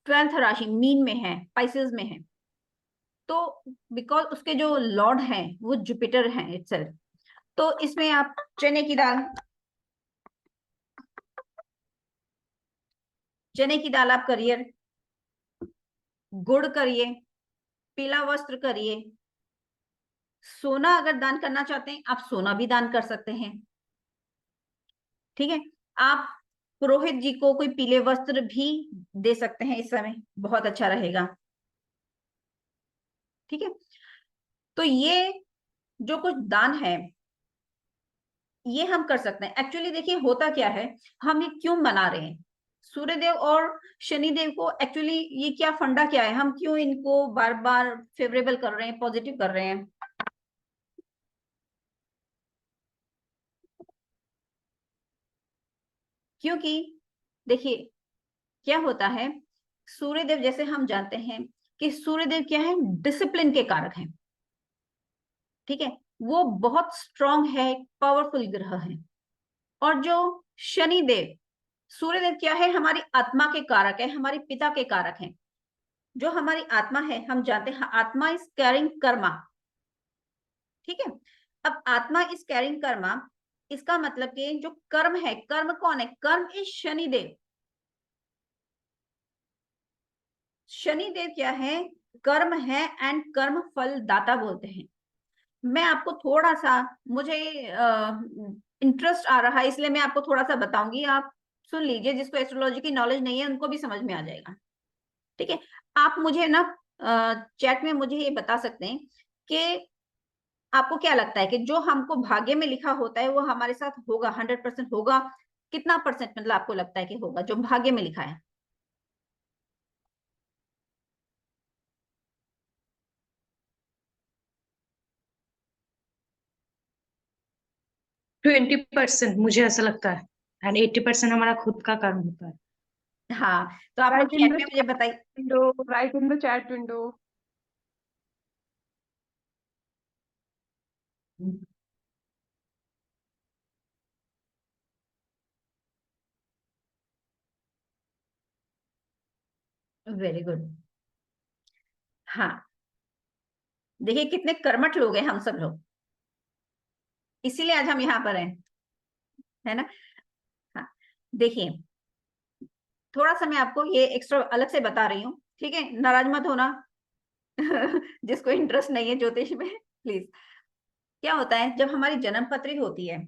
12th राशि मीन में है, पाइसेस में है, तो बिकॉज उसके जो लॉर्ड हैं वो जुपिटर हैं इटसेल्फ, तो इसमें आप चने की दाल, चने की दाल आप करिए, गुड़ करिए, पीला वस्त्र करिए। सोना अगर दान करना चाहते हैं आप सोना भी दान कर सकते हैं। ठीक है, आप पुरोहित जी को कोई पीले वस्त्र भी दे सकते हैं, इस समय बहुत अच्छा रहेगा। ठीक है, तो ये जो कुछ दान है ये हम कर सकते हैं। एक्चुअली देखिए होता क्या है, हम ये क्यों मना रहे हैं सूर्यदेव और शनिदेव को? एक्चुअली ये क्या फंडा क्या है, हम क्यों इनको बार बार फेवरेबल कर रहे हैं, पॉजिटिव कर रहे हैं? क्योंकि देखिए क्या होता है, सूर्यदेव जैसे हम जानते हैं कि सूर्यदेव क्या है, डिसिप्लिन के कारक हैं, ठीक है, वो बहुत स्ट्रांग है, पावरफुल ग्रह है। और जो शनि देव, सूर्यदेव क्या है, हमारी आत्मा के कारक है, हमारे पिता के कारक हैं। जो हमारी आत्मा है, हम जानते हैं आत्मा इज कैरिंग कर्मा, ठीक है। अब आत्मा इज कैरिंग कर्मा, इसका मतलब कि जो कर्म है, कर्म कौन है, कर्म इज शनिदेव। शनिदेव क्या है, कर्म है एंड कर्म फल दाता बोलते हैं। मैं आपको थोड़ा सा, मुझे इंटरेस्ट आ रहा है इसलिए मैं आपको थोड़ा सा बताऊंगी, आप सुन लीजिए, जिसको एस्ट्रोलॉजी की नॉलेज नहीं है उनको भी समझ में आ जाएगा, ठीक है। आप मुझे ना चैट में मुझे ये बता सकते हैं कि आपको क्या लगता है कि जो हमको भाग्य में लिखा होता है वो हमारे साथ होगा, 100% होगा, कितना परसेंट मतलब आपको लगता है कि होगा जो भाग्य में लिखा है? 20% मुझे ऐसा लगता है, एंड 80% हमारा खुद का कर्म होता है। हाँ, तो आप लोग राइट इन चैट द में मुझे बताइए। Window, right in the chat window. Very good. हाँ, देखिए कितने कर्मठ लोग हैं हम सब लोग, इसीलिए आज हम यहाँ पर हैं, है ना। हाँ, देखिए थोड़ा सा मैं आपको ये एक्स्ट्रा अलग से बता रही हूँ, ठीक है, नाराज मत होना जिसको इंटरेस्ट नहीं है ज्योतिष में, प्लीज। क्या होता है, जब हमारी जन्म पत्री होती है,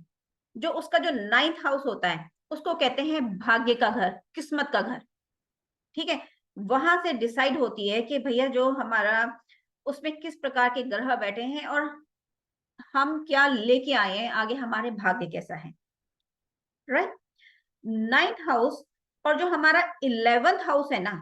जो उसका जो 9th हाउस होता है उसको कहते हैं भाग्य का घर, किस्मत का घर, ठीक है। वहां से डिसाइड होती है कि भैया जो हमारा उसमें किस प्रकार के ग्रह बैठे हैं और हम क्या लेके आए हैं आगे, हमारे भाग्य कैसा है, राइट। 9th हाउस और जो हमारा 11th हाउस है ना,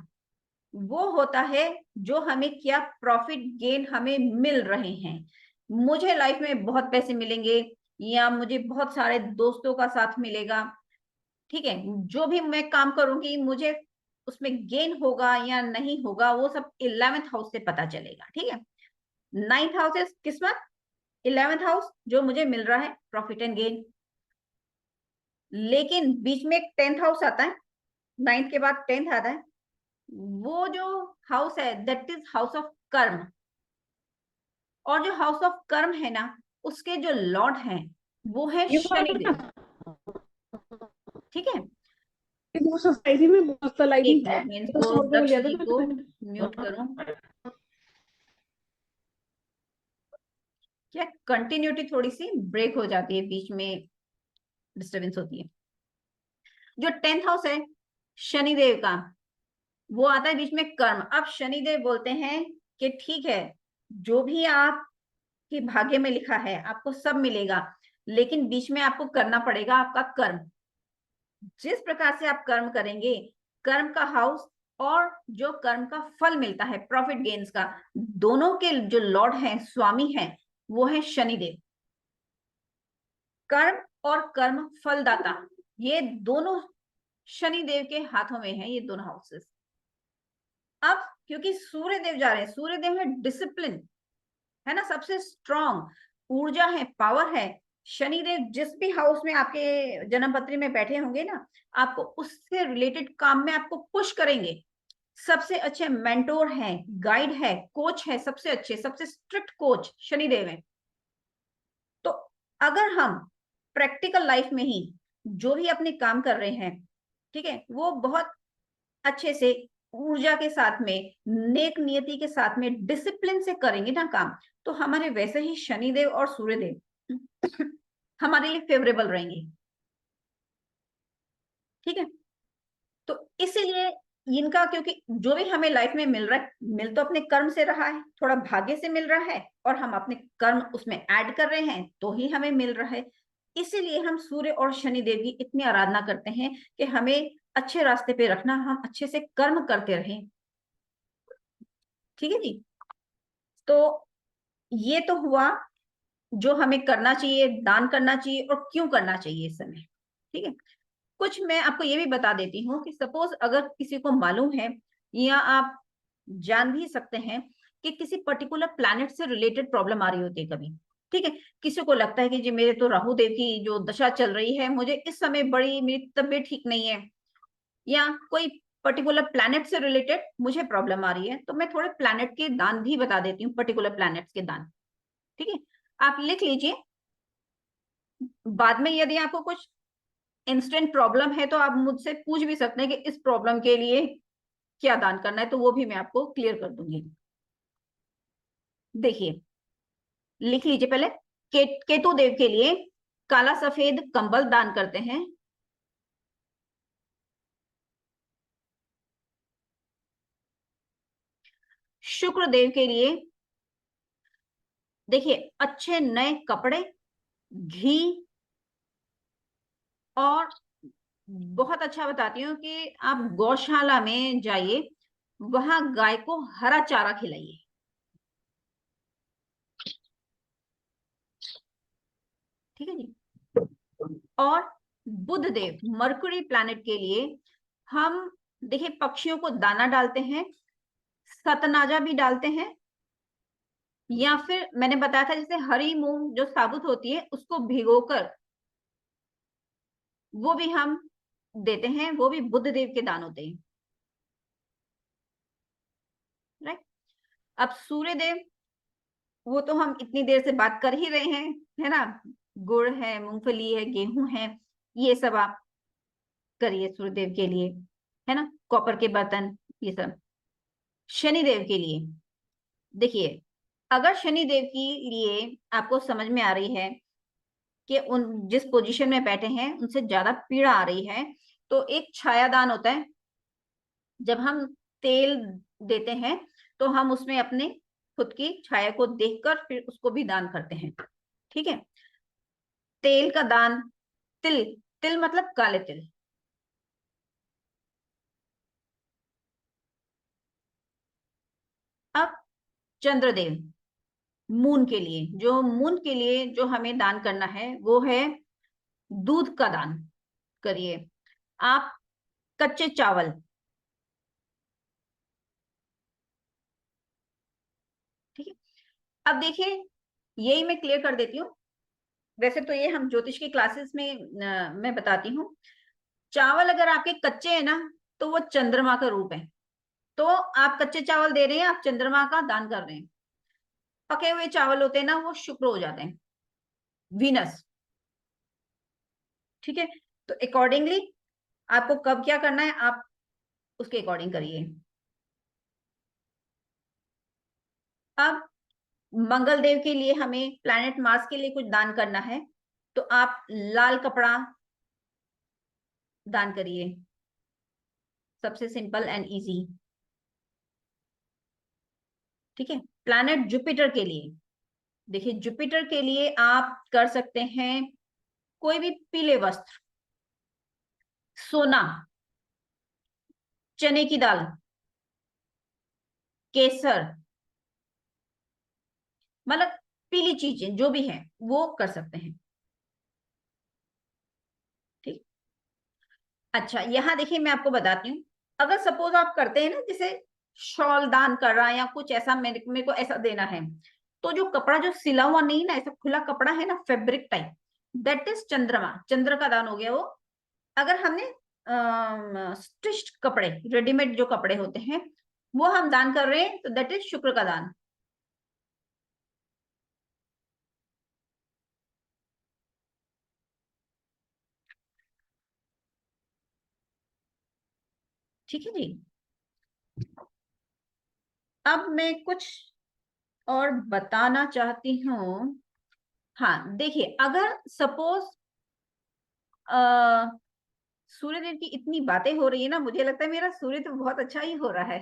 वो होता है जो हमें क्या प्रॉफिट गेन हमें मिल रहे हैं। मुझे लाइफ में बहुत पैसे मिलेंगे या मुझे बहुत सारे दोस्तों का साथ मिलेगा, ठीक है, जो भी मैं काम करूंगी मुझे उसमें गेन होगा या नहीं होगा, वो सब 11th हाउस से पता चलेगा, ठीक है। 9th हाउस इज किस्मत, 11th हाउस जो मुझे मिल रहा है प्रॉफिट एंड गेन। लेकिन बीच में एक 10th हाउस आता है, 9th के बाद 10th आता है, वो जो हाउस है दैट इज हाउस ऑफ कर्म। और जो हाउस ऑफ कर्म है ना, उसके जो लॉर्ड हैं वो है शनिदेव, ठीक है। वो सोसाइटी में बहुत एक लाइटिंग मिनट में तो इसको सौ बोल दक्ष दिया जी को था। म्यूट करूं, क्या कंटिन्यूटी थोड़ी सी ब्रेक हो जाती है, बीच में डिस्टरबेंस होती है। जो 10th हाउस है शनिदेव का, वो आता है बीच में कर्म। अब शनिदेव बोलते हैं कि ठीक है, जो भी आपके भाग्य में लिखा है आपको सब मिलेगा, लेकिन बीच में आपको करना पड़ेगा आपका कर्म। जिस प्रकार से आप कर्म करेंगे, कर्म का हाउस और जो कर्म का फल मिलता है प्रॉफिट गेन्स का, दोनों के जो लॉर्ड हैं, स्वामी हैं, वो है शनिदेव। कर्म और कर्म फलदाता, ये दोनों शनिदेव के हाथों में है, ये दोनों हाउसेस। अब क्योंकि सूर्य देव जा रहे हैं, सूर्य देव है डिसिप्लिन, है ना, सबसे स्ट्रॉन्ग ऊर्जा है, पावर है। शनिदेव जिस भी हाउस में आपके जन्म पत्री में बैठे होंगे ना, आपको उससे रिलेटेड काम में आपको पुश करेंगे। सबसे अच्छे मेंटोर हैं, गाइड है, कोच है, सबसे अच्छे सबसे स्ट्रिक्ट कोच शनिदेव है। तो अगर हम प्रैक्टिकल लाइफ में ही जो भी अपने काम कर रहे हैं, ठीक है, वो बहुत अच्छे से ऊर्जा के साथ में, नेक नियति के साथ में, डिसिप्लिन से करेंगे ना काम, तो हमारे वैसे ही शनिदेव और सूर्यदेव हमारे लिए फेवरेबल रहेंगे, ठीक है। तो इसीलिए इनका, क्योंकि जो भी हमें लाइफ में मिल रहा है, मिल तो अपने कर्म से रहा है, थोड़ा भाग्य से मिल रहा है, और हम अपने कर्म उसमें ऐड कर रहे हैं तो ही हमें मिल रहा है। इसीलिए हम सूर्य और शनि देव की इतनी आराधना करते हैं कि हमें अच्छे रास्ते पे रखना, हम अच्छे से कर्म करते रहें, ठीक है जी। तो ये तो हुआ जो हमें करना चाहिए, दान करना चाहिए और क्यों करना चाहिए इस समय, ठीक है। कुछ मैं आपको ये भी बता देती हूँ कि सपोज अगर किसी को मालूम है या आप जान भी सकते हैं कि किसी पर्टिकुलर प्लैनेट से रिलेटेड प्रॉब्लम आ रही होती है कभी। ठीक है, किसी को लगता है कि जी मेरे तो राहु देव की जो दशा चल रही है, मुझे इस समय बड़ी मेरी तबीयत ठीक नहीं है, या कोई पर्टिकुलर प्लैनेट से रिलेटेड मुझे प्रॉब्लम आ रही है, तो मैं थोड़े प्लैनेट के दान भी बता देती हूँ, पर्टिकुलर प्लैनेट्स के दान। ठीक है, आप लिख लीजिए। बाद में यदि आपको कुछ इंस्टेंट प्रॉब्लम है तो आप मुझसे पूछ भी सकते हैं कि इस प्रॉब्लम के लिए क्या दान करना है, तो वो भी मैं आपको क्लियर कर दूंगी। देखिए, लिख लीजिए पहले। केतु देव के लिए काला सफेद कंबल दान करते हैं। शुक्र देव के लिए देखिए अच्छे नए कपड़े, घी, और बहुत अच्छा बताती हूँ कि आप गौशाला में जाइए, वहां गाय को हरा चारा खिलाइए। ठीक है जी। और बुध देव, मरकुरी प्लैनेट के लिए हम देखिए पक्षियों को दाना डालते हैं, सतनाजा भी डालते हैं, या फिर मैंने बताया था जैसे हरी मूंग जो साबुत होती है उसको भिगोकर वो भी हम देते हैं, वो भी बुध देव के दान होते हैं। राइट। अब सूर्य देव, वो तो हम इतनी देर से बात कर ही रहे हैं, है ना, गुड़ है, मूंगफली है, गेहूं है, ये सब आप करिए सूर्यदेव के लिए, है ना, कॉपर के बर्तन, ये सब। शनि देव के लिए देखिए, अगर शनि देव के लिए आपको समझ में आ रही है कि उन जिस पोजीशन में बैठे हैं उनसे ज्यादा पीड़ा आ रही है, तो एक छायादान होता है। जब हम तेल देते हैं तो हम उसमें अपने खुद की छाया को देखकर फिर उसको भी दान करते हैं। ठीक है, तेल का दान, तिल, तिल मतलब काले तिल। अब चंद्रदेव, मून के लिए, जो मून के लिए जो हमें दान करना है वो है दूध का दान करिए आप। कच्चे चावल, ठीक है। अब देखिए, यही मैं क्लियर कर देती हूँ। वैसे तो ये हम ज्योतिष की क्लासेस में मैं बताती हूँ। चावल अगर आपके कच्चे हैं ना, तो वो चंद्रमा का रूप है, तो आप कच्चे चावल दे रहे हैं, आप चंद्रमा का दान कर रहे हैं। पके हुए चावल होते हैं ना, वो शुक्र हो जाते हैं, वीनस। ठीक है, तो अकॉर्डिंगली आपको कब क्या करना है आप उसके अकॉर्डिंग करिए। अब मंगल देव के लिए हमें प्लैनेट मार्स के लिए कुछ दान करना है, तो आप लाल कपड़ा दान करिए, सबसे सिंपल एंड इजी। ठीक है, प्लैनेट जुपिटर के लिए देखिए, जुपिटर के लिए आप कर सकते हैं कोई भी पीले वस्त्र, सोना, चने की दाल, केसर, मतलब पीली चीजें जो भी हैं वो कर सकते हैं। ठीक। अच्छा, यहां देखिए मैं आपको बताती हूँ, अगर सपोज आप करते हैं ना जैसे शॉल दान कर रहा है या कुछ ऐसा, मेरे को ऐसा देना है, तो जो कपड़ा जो सिला हुआ नहीं ना, ऐसा खुला कपड़ा है ना, फैब्रिक टाइप, दैट इज चंद्रमा, चंद्र का दान हो गया वो। अगर हमने स्टिच्ड कपड़े, रेडीमेड जो कपड़े होते हैं वो हम दान कर रहे हैं, तो दैट इज शुक्र का दान। ठीक है जी। अब मैं कुछ और बताना चाहती हूँ। हाँ देखिए, अगर सपोज सूर्यदेव की इतनी बातें हो रही है ना, मुझे लगता है मेरा सूर्य तो बहुत अच्छा ही हो रहा है।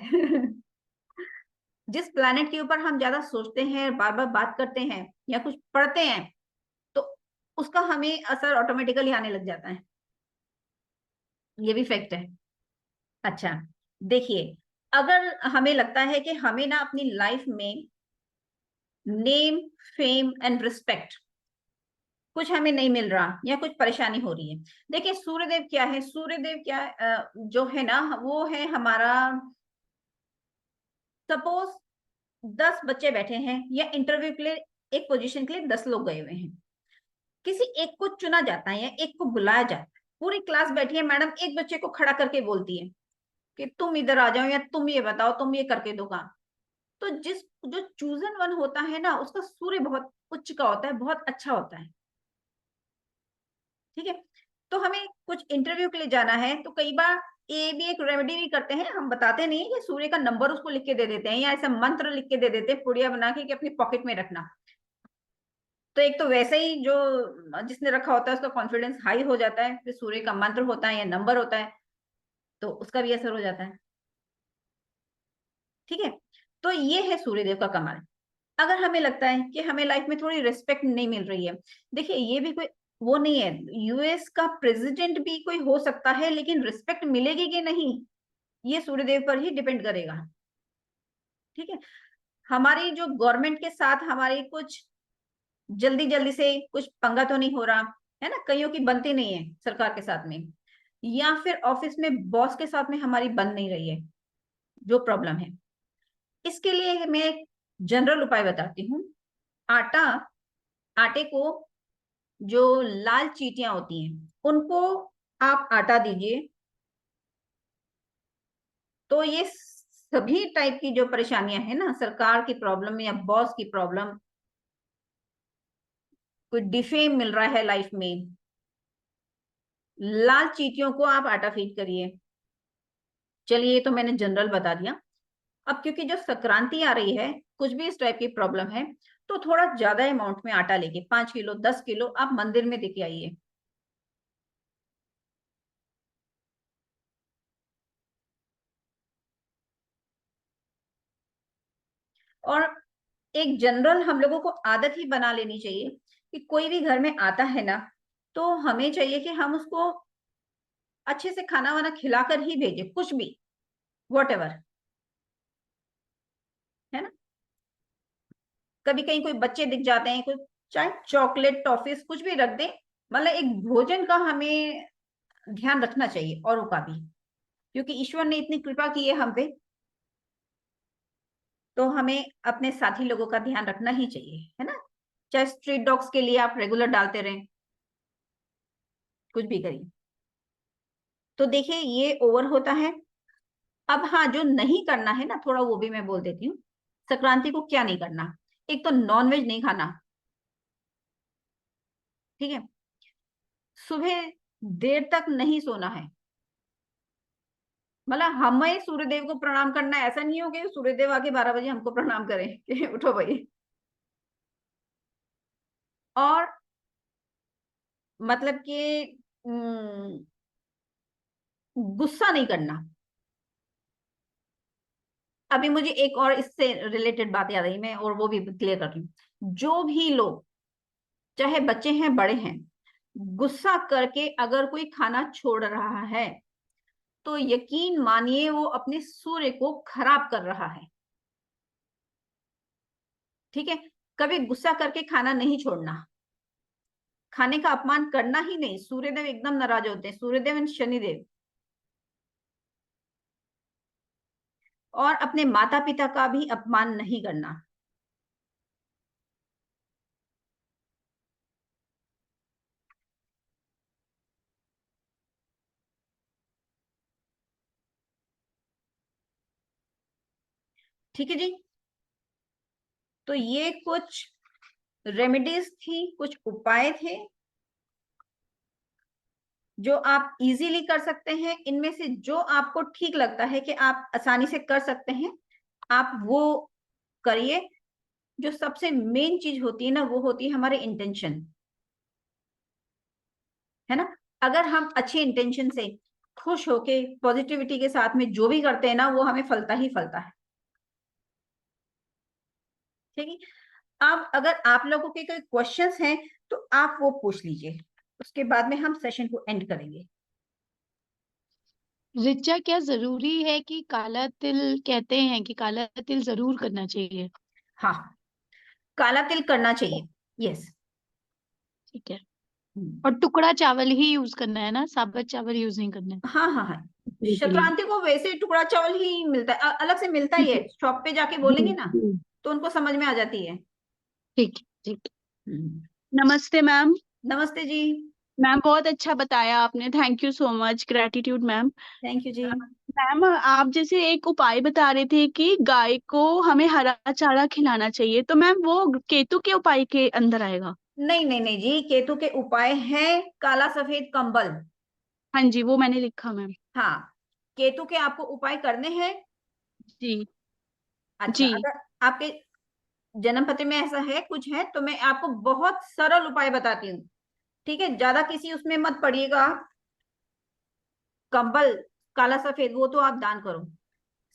जिस प्लैनेट के ऊपर हम ज्यादा सोचते हैं, बार बार बात करते हैं या कुछ पढ़ते हैं, तो उसका हमें असर ऑटोमेटिकली आने लग जाता है, ये भी फैक्ट है। अच्छा, देखिए, अगर हमें लगता है कि हमें ना अपनी लाइफ में नेम, फेम एंड रिस्पेक्ट कुछ हमें नहीं मिल रहा या कुछ परेशानी हो रही है, देखिए सूर्यदेव क्या है, सूर्यदेव क्या जो है ना, वो है हमारा सपोज 10 बच्चे बैठे हैं या इंटरव्यू के लिए एक पोजीशन के लिए 10 लोग गए हुए हैं, किसी एक को चुना जाता है या एक को बुलाया जाता है, पूरी क्लास बैठी है, मैडम एक बच्चे को खड़ा करके बोलती है कि तुम इधर आ जाओ या तुम ये बताओ, तुम ये करके दो काम। तो जो चूजन वन होता है ना, उसका सूर्य बहुत उच्च का होता है, बहुत अच्छा होता है। ठीक है, तो हमें कुछ इंटरव्यू के लिए जाना है तो कई बार ये भी एक रेमेडी भी करते हैं, हम बताते नहीं कि सूर्य का नंबर उसको लिख के दे देते हैं या ऐसा मंत्र लिख के दे देते हैं पुड़िया बना के कि अपनी पॉकेट में रखना। तो एक तो वैसे ही जो जिसने रखा होता है उसका कॉन्फिडेंस हाई हो जाता है, फिर सूर्य का मंत्र होता है या नंबर होता है तो उसका भी असर हो जाता है। ठीक है, तो ये है सूर्यदेव का कमाल। अगर हमें लगता है कि हमें लाइफ में थोड़ी रिस्पेक्ट नहीं मिल रही है, देखिए ये भी कोई वो नहीं है, यूएस का प्रेसिडेंट भी कोई हो सकता है, लेकिन रिस्पेक्ट मिलेगी कि नहीं ये सूर्यदेव पर ही डिपेंड करेगा। ठीक है, हमारी जो गवर्नमेंट के साथ हमारी कुछ जल्दी जल्दी से कुछ पंगा तो नहीं हो रहा है ना, कईयों की बनती नहीं है सरकार के साथ में, या फिर ऑफिस में बॉस के साथ में हमारी बन नहीं रही है, जो प्रॉब्लम है। इसके लिए मैं एक जनरल उपाय बताती हूँ। आटा आटे को जो लाल चींटियां होती हैं उनको आप आटा दीजिए, तो ये सभी टाइप की जो परेशानियां है ना, सरकार की प्रॉब्लम या बॉस की प्रॉब्लम, कोई डिफेम मिल रहा है लाइफ में, लाल चींटियों को आप आटा फीड करिए। चलिए, ये तो मैंने जनरल बता दिया। अब क्योंकि जो संक्रांति आ रही है, कुछ भी इस टाइप की प्रॉब्लम है, तो थोड़ा ज्यादा अमाउंट में आटा लेके 5 किलो 10 किलो आप मंदिर में देके आइए। और एक जनरल हम लोगों को आदत ही बना लेनी चाहिए कि कोई भी घर में आता है ना, तो हमें चाहिए कि हम उसको अच्छे से खाना वाना खिलाकर ही भेजे, कुछ भी वॉट एवर, है ना। कभी कहीं कोई बच्चे दिख जाते हैं, कुछ चाहे चॉकलेट टॉफीज कुछ भी रख दें, मतलब एक भोजन का हमें ध्यान रखना चाहिए औरों का भी, क्योंकि ईश्वर ने इतनी कृपा की है हम पे, तो हमें अपने साथी लोगों का ध्यान रखना ही चाहिए, है ना। चाहे स्ट्रीट डॉग्स के लिए आप रेगुलर डालते रहें, कुछ भी करिए। तो देखिए ये ओवर होता है। अब हाँ, जो नहीं करना है ना, थोड़ा वो भी मैं बोल देती हूँ। संक्रांति को क्या नहीं करना, एक तो नॉनवेज नहीं खाना। ठीक है, सुबह देर तक नहीं सोना है, मतलब हमें सूर्यदेव को प्रणाम करना है, ऐसा नहीं हो कि सूर्यदेव आके 12 बजे हमको प्रणाम करें कि उठो भाई। और मतलब कि गुस्सा नहीं करना। अभी मुझे एक और इससे रिलेटेड बात याद आई, मैं और वो भी क्लियर कर रही हूँ। जो भी लोग, चाहे बच्चे हैं बड़े हैं, गुस्सा करके अगर कोई खाना छोड़ रहा है तो यकीन मानिए वो अपने सूर्य को खराब कर रहा है। ठीक है, कभी गुस्सा करके खाना नहीं छोड़ना, खाने का अपमान करना ही नहीं, सूर्यदेव एकदम नाराज होते हैं, सूर्यदेव एंड शनिदेव। और अपने माता पिता का भी अपमान नहीं करना। ठीक है जी, तो ये कुछ रेमेडीज थी, कुछ उपाय थे जो आप इजीली कर सकते हैं। इनमें से जो आपको ठीक लगता है कि आप आसानी से कर सकते हैं, आप वो करिए। जो सबसे मेन चीज होती है ना, वो होती है हमारे इंटेंशन, है ना। अगर हम अच्छे इंटेंशन से खुश होके पॉजिटिविटी के साथ में जो भी करते हैं ना, वो हमें फलता ही फलता है। ठीक है, अब अगर आप लोगों के कोई क्वेश्चंस हैं तो आप वो पूछ लीजिए, उसके बाद में हम सेशन को एंड करेंगे। रिचा, क्या जरूरी है कि काला तिल, कहते हैं कि काला तिल जरूर करना चाहिए? हाँ, काला तिल करना चाहिए, यस। ठीक है। और टुकड़ा चावल ही यूज करना है ना, साबुत चावल यूज नहीं करना है। हाँ हाँ हाँ, जी संक्रांति को वैसे टुकड़ा चावल ही मिलता है, अलग से मिलता ही है, शॉप पे जाके जी बोलेंगे ना जी, तो उनको समझ में आ जाती है। ठीक ठीक। हम्म, नमस्ते मैम। नमस्ते जी। मैम बहुत अच्छा बताया आपने, thank you so much, gratitude ma'am. Thank you जी। मैम आप जैसे एक उपाय बता रहे थे कि गाय को हमें हरा चारा खिलाना चाहिए, तो मैम वो केतु के उपाय के अंदर आएगा? नहीं नहीं नहीं जी, केतु के उपाय है काला सफेद कंबल। हाँ जी, वो मैंने लिखा मैम। हाँ, केतु के आपको उपाय करने हैं। जी अच्छा, जी। अगर आपके जन्म पत्र में ऐसा है कुछ है तो मैं आपको बहुत सरल उपाय बताती हूँ, ठीक है, ज्यादा किसी उसमें मत पड़िएगा। कंबल काला सफेद वो तो आप दान करो।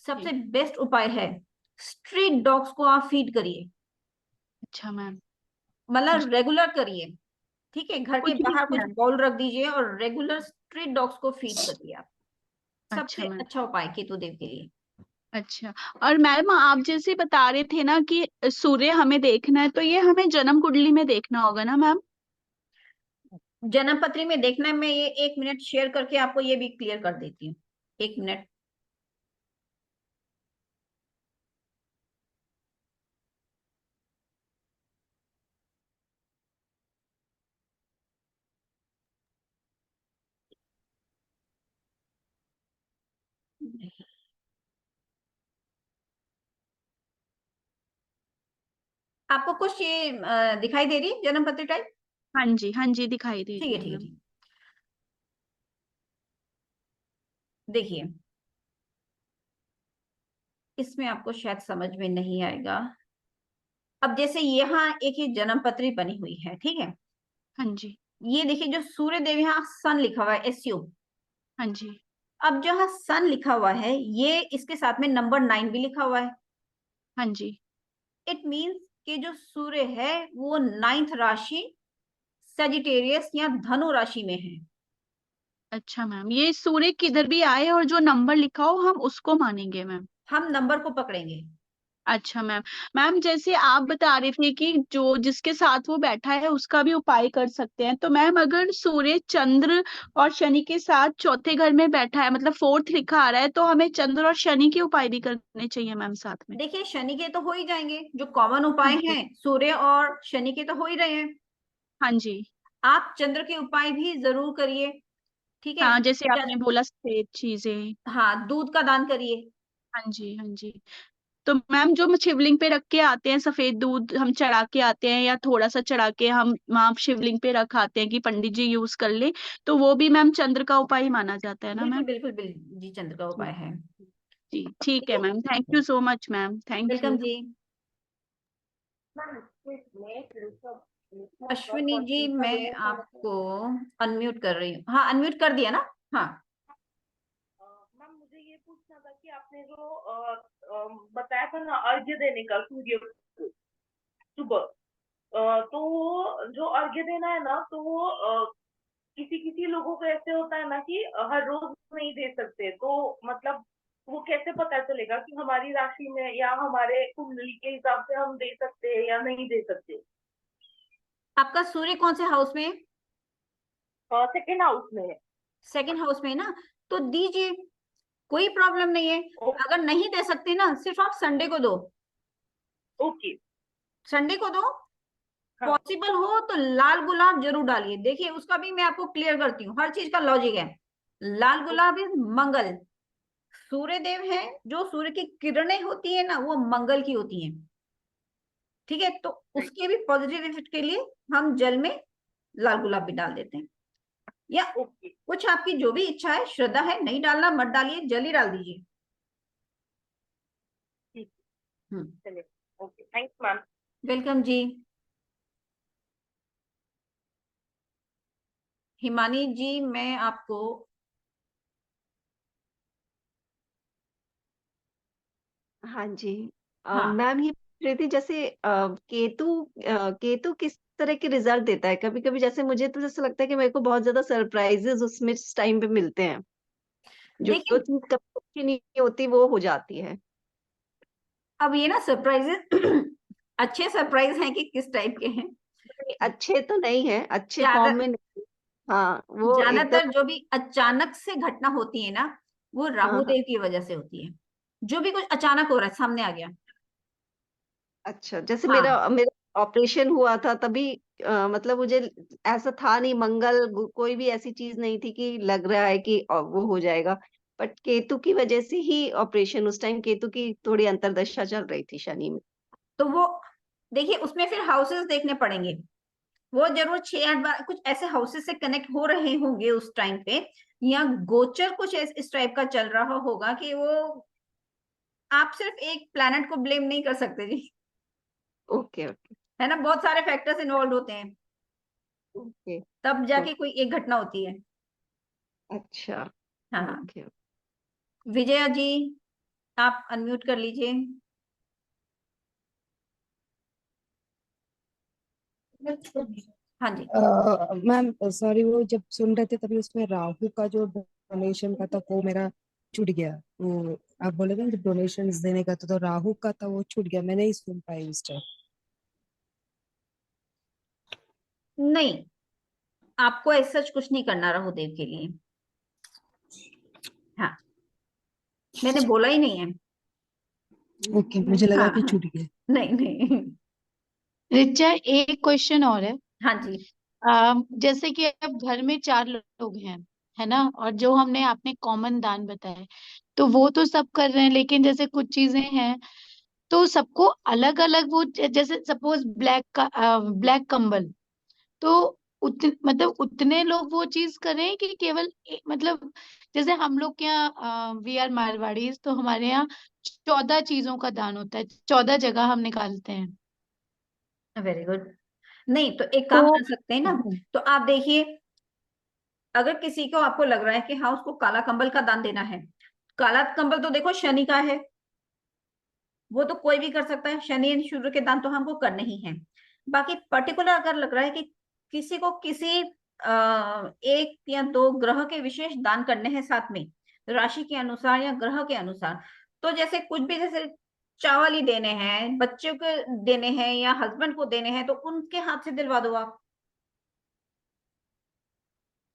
सबसे जी, बेस्ट उपाय है, स्ट्रीट डॉग्स को आप फीड करिए, अच्छा मैम। मतलब रेगुलर करिए। ठीक है, घर के कुछ नहीं बाहर कुछ मैम। बाउल रख दीजिए और रेगुलर स्ट्रीट डॉग्स को फीड करिए आप। अच्छा सबसे मैम। अच्छा उपाय केतु देव के लिए। अच्छा, और मैम आप जैसे बता रहे थे ना कि सूर्य हमें देखना है, तो ये हमें जन्म कुंडली में देखना होगा ना मैम? जन्म पत्री में देखना है, मैं ये 1 मिनट शेयर करके आपको ये भी क्लियर कर देती हूँ। 1 मिनट। आपको कुछ ये दिखाई दे रही है जन्म पत्री टाइप? हाँ जी, हाँ जी, दिखाई दे ठीक रही है है ठीक है मैम। ठीक है। देखिए, इसमें आपको शायद समझ में नहीं आएगा। अब जैसे यहाँ एक ही जन्म पत्री बनी हुई है, ठीक है, हाँ जी, ये देखिए जो सूर्य देव यहाँ सन लिखा हुआ है, SU। हाँ जी, अब जो यहाँ सन लिखा हुआ है ये इसके साथ में नंबर 9 भी लिखा हुआ है। हाँ जी। इट मीन्स कि जो सूर्य है वो 9th राशि सेजिटेरियस या धनु राशि में है। अच्छा मैम, ये सूर्य किधर भी आए और जो नंबर लिखा हो हम उसको मानेंगे मैम? हम नंबर को पकड़ेंगे। अच्छा मैम। मैम जैसे आप बता रहे थे कि जो जिसके साथ वो बैठा है उसका भी उपाय कर सकते हैं, तो मैम अगर सूर्य चंद्र और शनि के साथ चौथे घर में बैठा है, मतलब फोर्थ लिखा आ रहा है, तो हमें चंद्र और शनि के उपाय भी करने चाहिए मैम साथ में? देखिए, शनि के तो हो ही जाएंगे, जो कॉमन हाँ उपाय जी, हैं सूर्य और शनि के तो हो ही रहे हैं। हाँ जी। आप चंद्र के उपाय भी जरूर करिए, ठीक है। हाँ, जैसे आपने चल- बोला सफेद चीजें। हाँ, दूध का दान करिए। हाँ जी, हाँ जी। तो मैम जो हम शिवलिंग पे रख के आते हैं, सफेद दूध हम चढ़ा के आते हैं या थोड़ा सा चढ़ा के हम वहाँ शिवलिंग पे रख आते हैं कि पंडित जी यूज कर ले, तो वो भी मैम चंद्र का उपाय ही माना जाता है ना बिल्कुल मैम? बिल्कुल बिल्कुल जी, चंद्र का जी उपाय है। जी, ठीक ठीक है है, ma'am, thank you so much ma'am, thank welcome you. जी। अश्विनी जी, मैं आपको अनम्यूट कर रही हूँ। हाँ, अनम्यूट कर दिया ना? हाँ। मैम मुझे ये पूछना था कि आपने जो बताया था ना अर्घ्य देने का सूर्य को सुबह, तो वो जो अर्घ्य देना है ना, तो वो किसी किसी लोगों को ऐसे होता है ना कि हर रोज नहीं दे सकते, तो मतलब वो कैसे पता चलेगा कि हमारी राशि में या हमारे कुंडली के हिसाब से हम दे सकते हैं या नहीं दे सकते? आपका सूर्य कौन से हाउस में है? सेकेंड हाउस में है। सेकंड हाउस में है ना, तो दीजिए, कोई प्रॉब्लम नहीं है। अगर नहीं दे सकते ना, सिर्फ आप संडे को दो। ओके। संडे को दो। हाँ। पॉसिबल हो तो लाल गुलाब जरूर डालिए। देखिए, उसका भी मैं आपको क्लियर करती हूँ, हर चीज का लॉजिक है। लाल गुलाब इज मंगल। सूर्य देव है, जो सूर्य की किरणें होती है ना वो मंगल की होती हैं, ठीक है, तो उसके भी पॉजिटिव इफेक्ट के लिए हम जल में लाल गुलाब भी डाल देते हैं। या ओके। कुछ आपकी जो भी इच्छा है, श्रद्धा है, नहीं डालना मत डालिए, जल ही डाल दीजिए। ठीक हम्म, है, चलिए। Okay, thanks ma'am. वेलकम जी। हिमानी जी, मैं आपको हाँ जी। हाँ मैम ये पूछ रही थी, जैसे केतु किस तरह के रिजल्ट देता है? कभी कभी जैसे मुझे तो जैसे लगता है कि मेरे को बहुत ज्यादा सरप्राइजेस उसमें इस टाइम पे मिलते हैं, जो देखिए, चीज कभी अच्छी नहीं होती वो हो जाती है। अब ये ना सरप्राइजेस अच्छे सरप्राइज हैं कि किस टाइप के हैं, कोई अच्छे तो नहीं है, अच्छे ज्यादा फॉर्म में नहीं। हाँ वो ज्यादातर एकदम। जो भी अचानक से घटना होती है ना, वो राहु हाँ हाँ। देव की वजह से होती है। जो भी कुछ अचानक हो रहा है, सामने आ गया। अच्छा, जैसे हाँ, मेरा मेरा ऑपरेशन हुआ था तभी मतलब मुझे ऐसा था नहीं, कोई भी ऐसी चीज नहीं थी कि लग रहा है कि वो हो जाएगा। बट केतु की वजह से ही ऑपरेशन, उस टाइम केतु की थोड़ी अंतर्दशा चल रही थी शनि में। तो वो देखिए, उसमें फिर हाउसेस देखने पड़ेंगे। वो जरूर 6-8 बार कुछ ऐसे हाउसेस से कनेक्ट हो रहे होंगे उस टाइम पे, या गोचर कुछ इस टाइप का चल रहा होगा कि वो, आप सिर्फ एक प्लैनेट को ब्लेम नहीं कर सकते जी। ओके ओके है ना, बहुत सारे फैक्टर्स इन्वॉल्व होते हैं, ओके। तब तो जाके कोई एक घटना होती है। अच्छा। हाँ, ओके। विजया जी, आप अनम्यूट कर लीजिए। हाँ जी। मैम सॉरी, वो जब सुन रहे थे तभी उसमें राहु का जो डोनेशन का था वो मेरा छूट गया। वो आप बोले ना जब डोनेशंस देने का था, तो राहु का था वो छूट गया, मैं नहीं सुन पाई उस टाइम। नहीं, आपको ऐसा सच कुछ नहीं करना राहु देव के लिए। हाँ, मैंने बोला ही नहीं है। ओके, मुझे लगा हाँ कि हाँ, छूट गया। नहीं नहीं। रिचा, एक क्वेश्चन और है। हाँ जी। जैसे कि अब घर में 4 लोग हैं, है ना, और जो हमने आपने कॉमन दान बताया, तो वो तो सब कर रहे हैं, लेकिन जैसे कुछ चीजें हैं तो सबको अलग अलग वो जैसे सपोज ब्लैक कंबल, तो मतलब उतने लोग वो चीज करें कि केवल मतलब जैसे हम लोग के यहाँ वी आर मारवाड़ी, तो हमारे यहाँ 14 चीजों का दान होता है, 14 जगह हम निकालते हैं। Very good. नहीं तो एक तो काम कर सकते हैं ना, तो आप देखिए, अगर किसी को आपको लग रहा है कि हाँ उसको काला कंबल का दान देना है, काला कंबल तो देखो शनि का है, वो तो कोई भी कर सकता है। शनि और सूर्य के दान तो हमको करने ही है। बाकी पर्टिकुलर अगर लग रहा है कि किसी को किसी 1 या 2 ग्रह के विशेष दान करने हैं साथ में, राशि के अनुसार या ग्रह के अनुसार, तो जैसे कुछ भी, जैसे चावल ही देने हैं, बच्चों को देने हैं या हस्बैंड को देने हैं, तो उनके हाथ से दिलवा दो आप।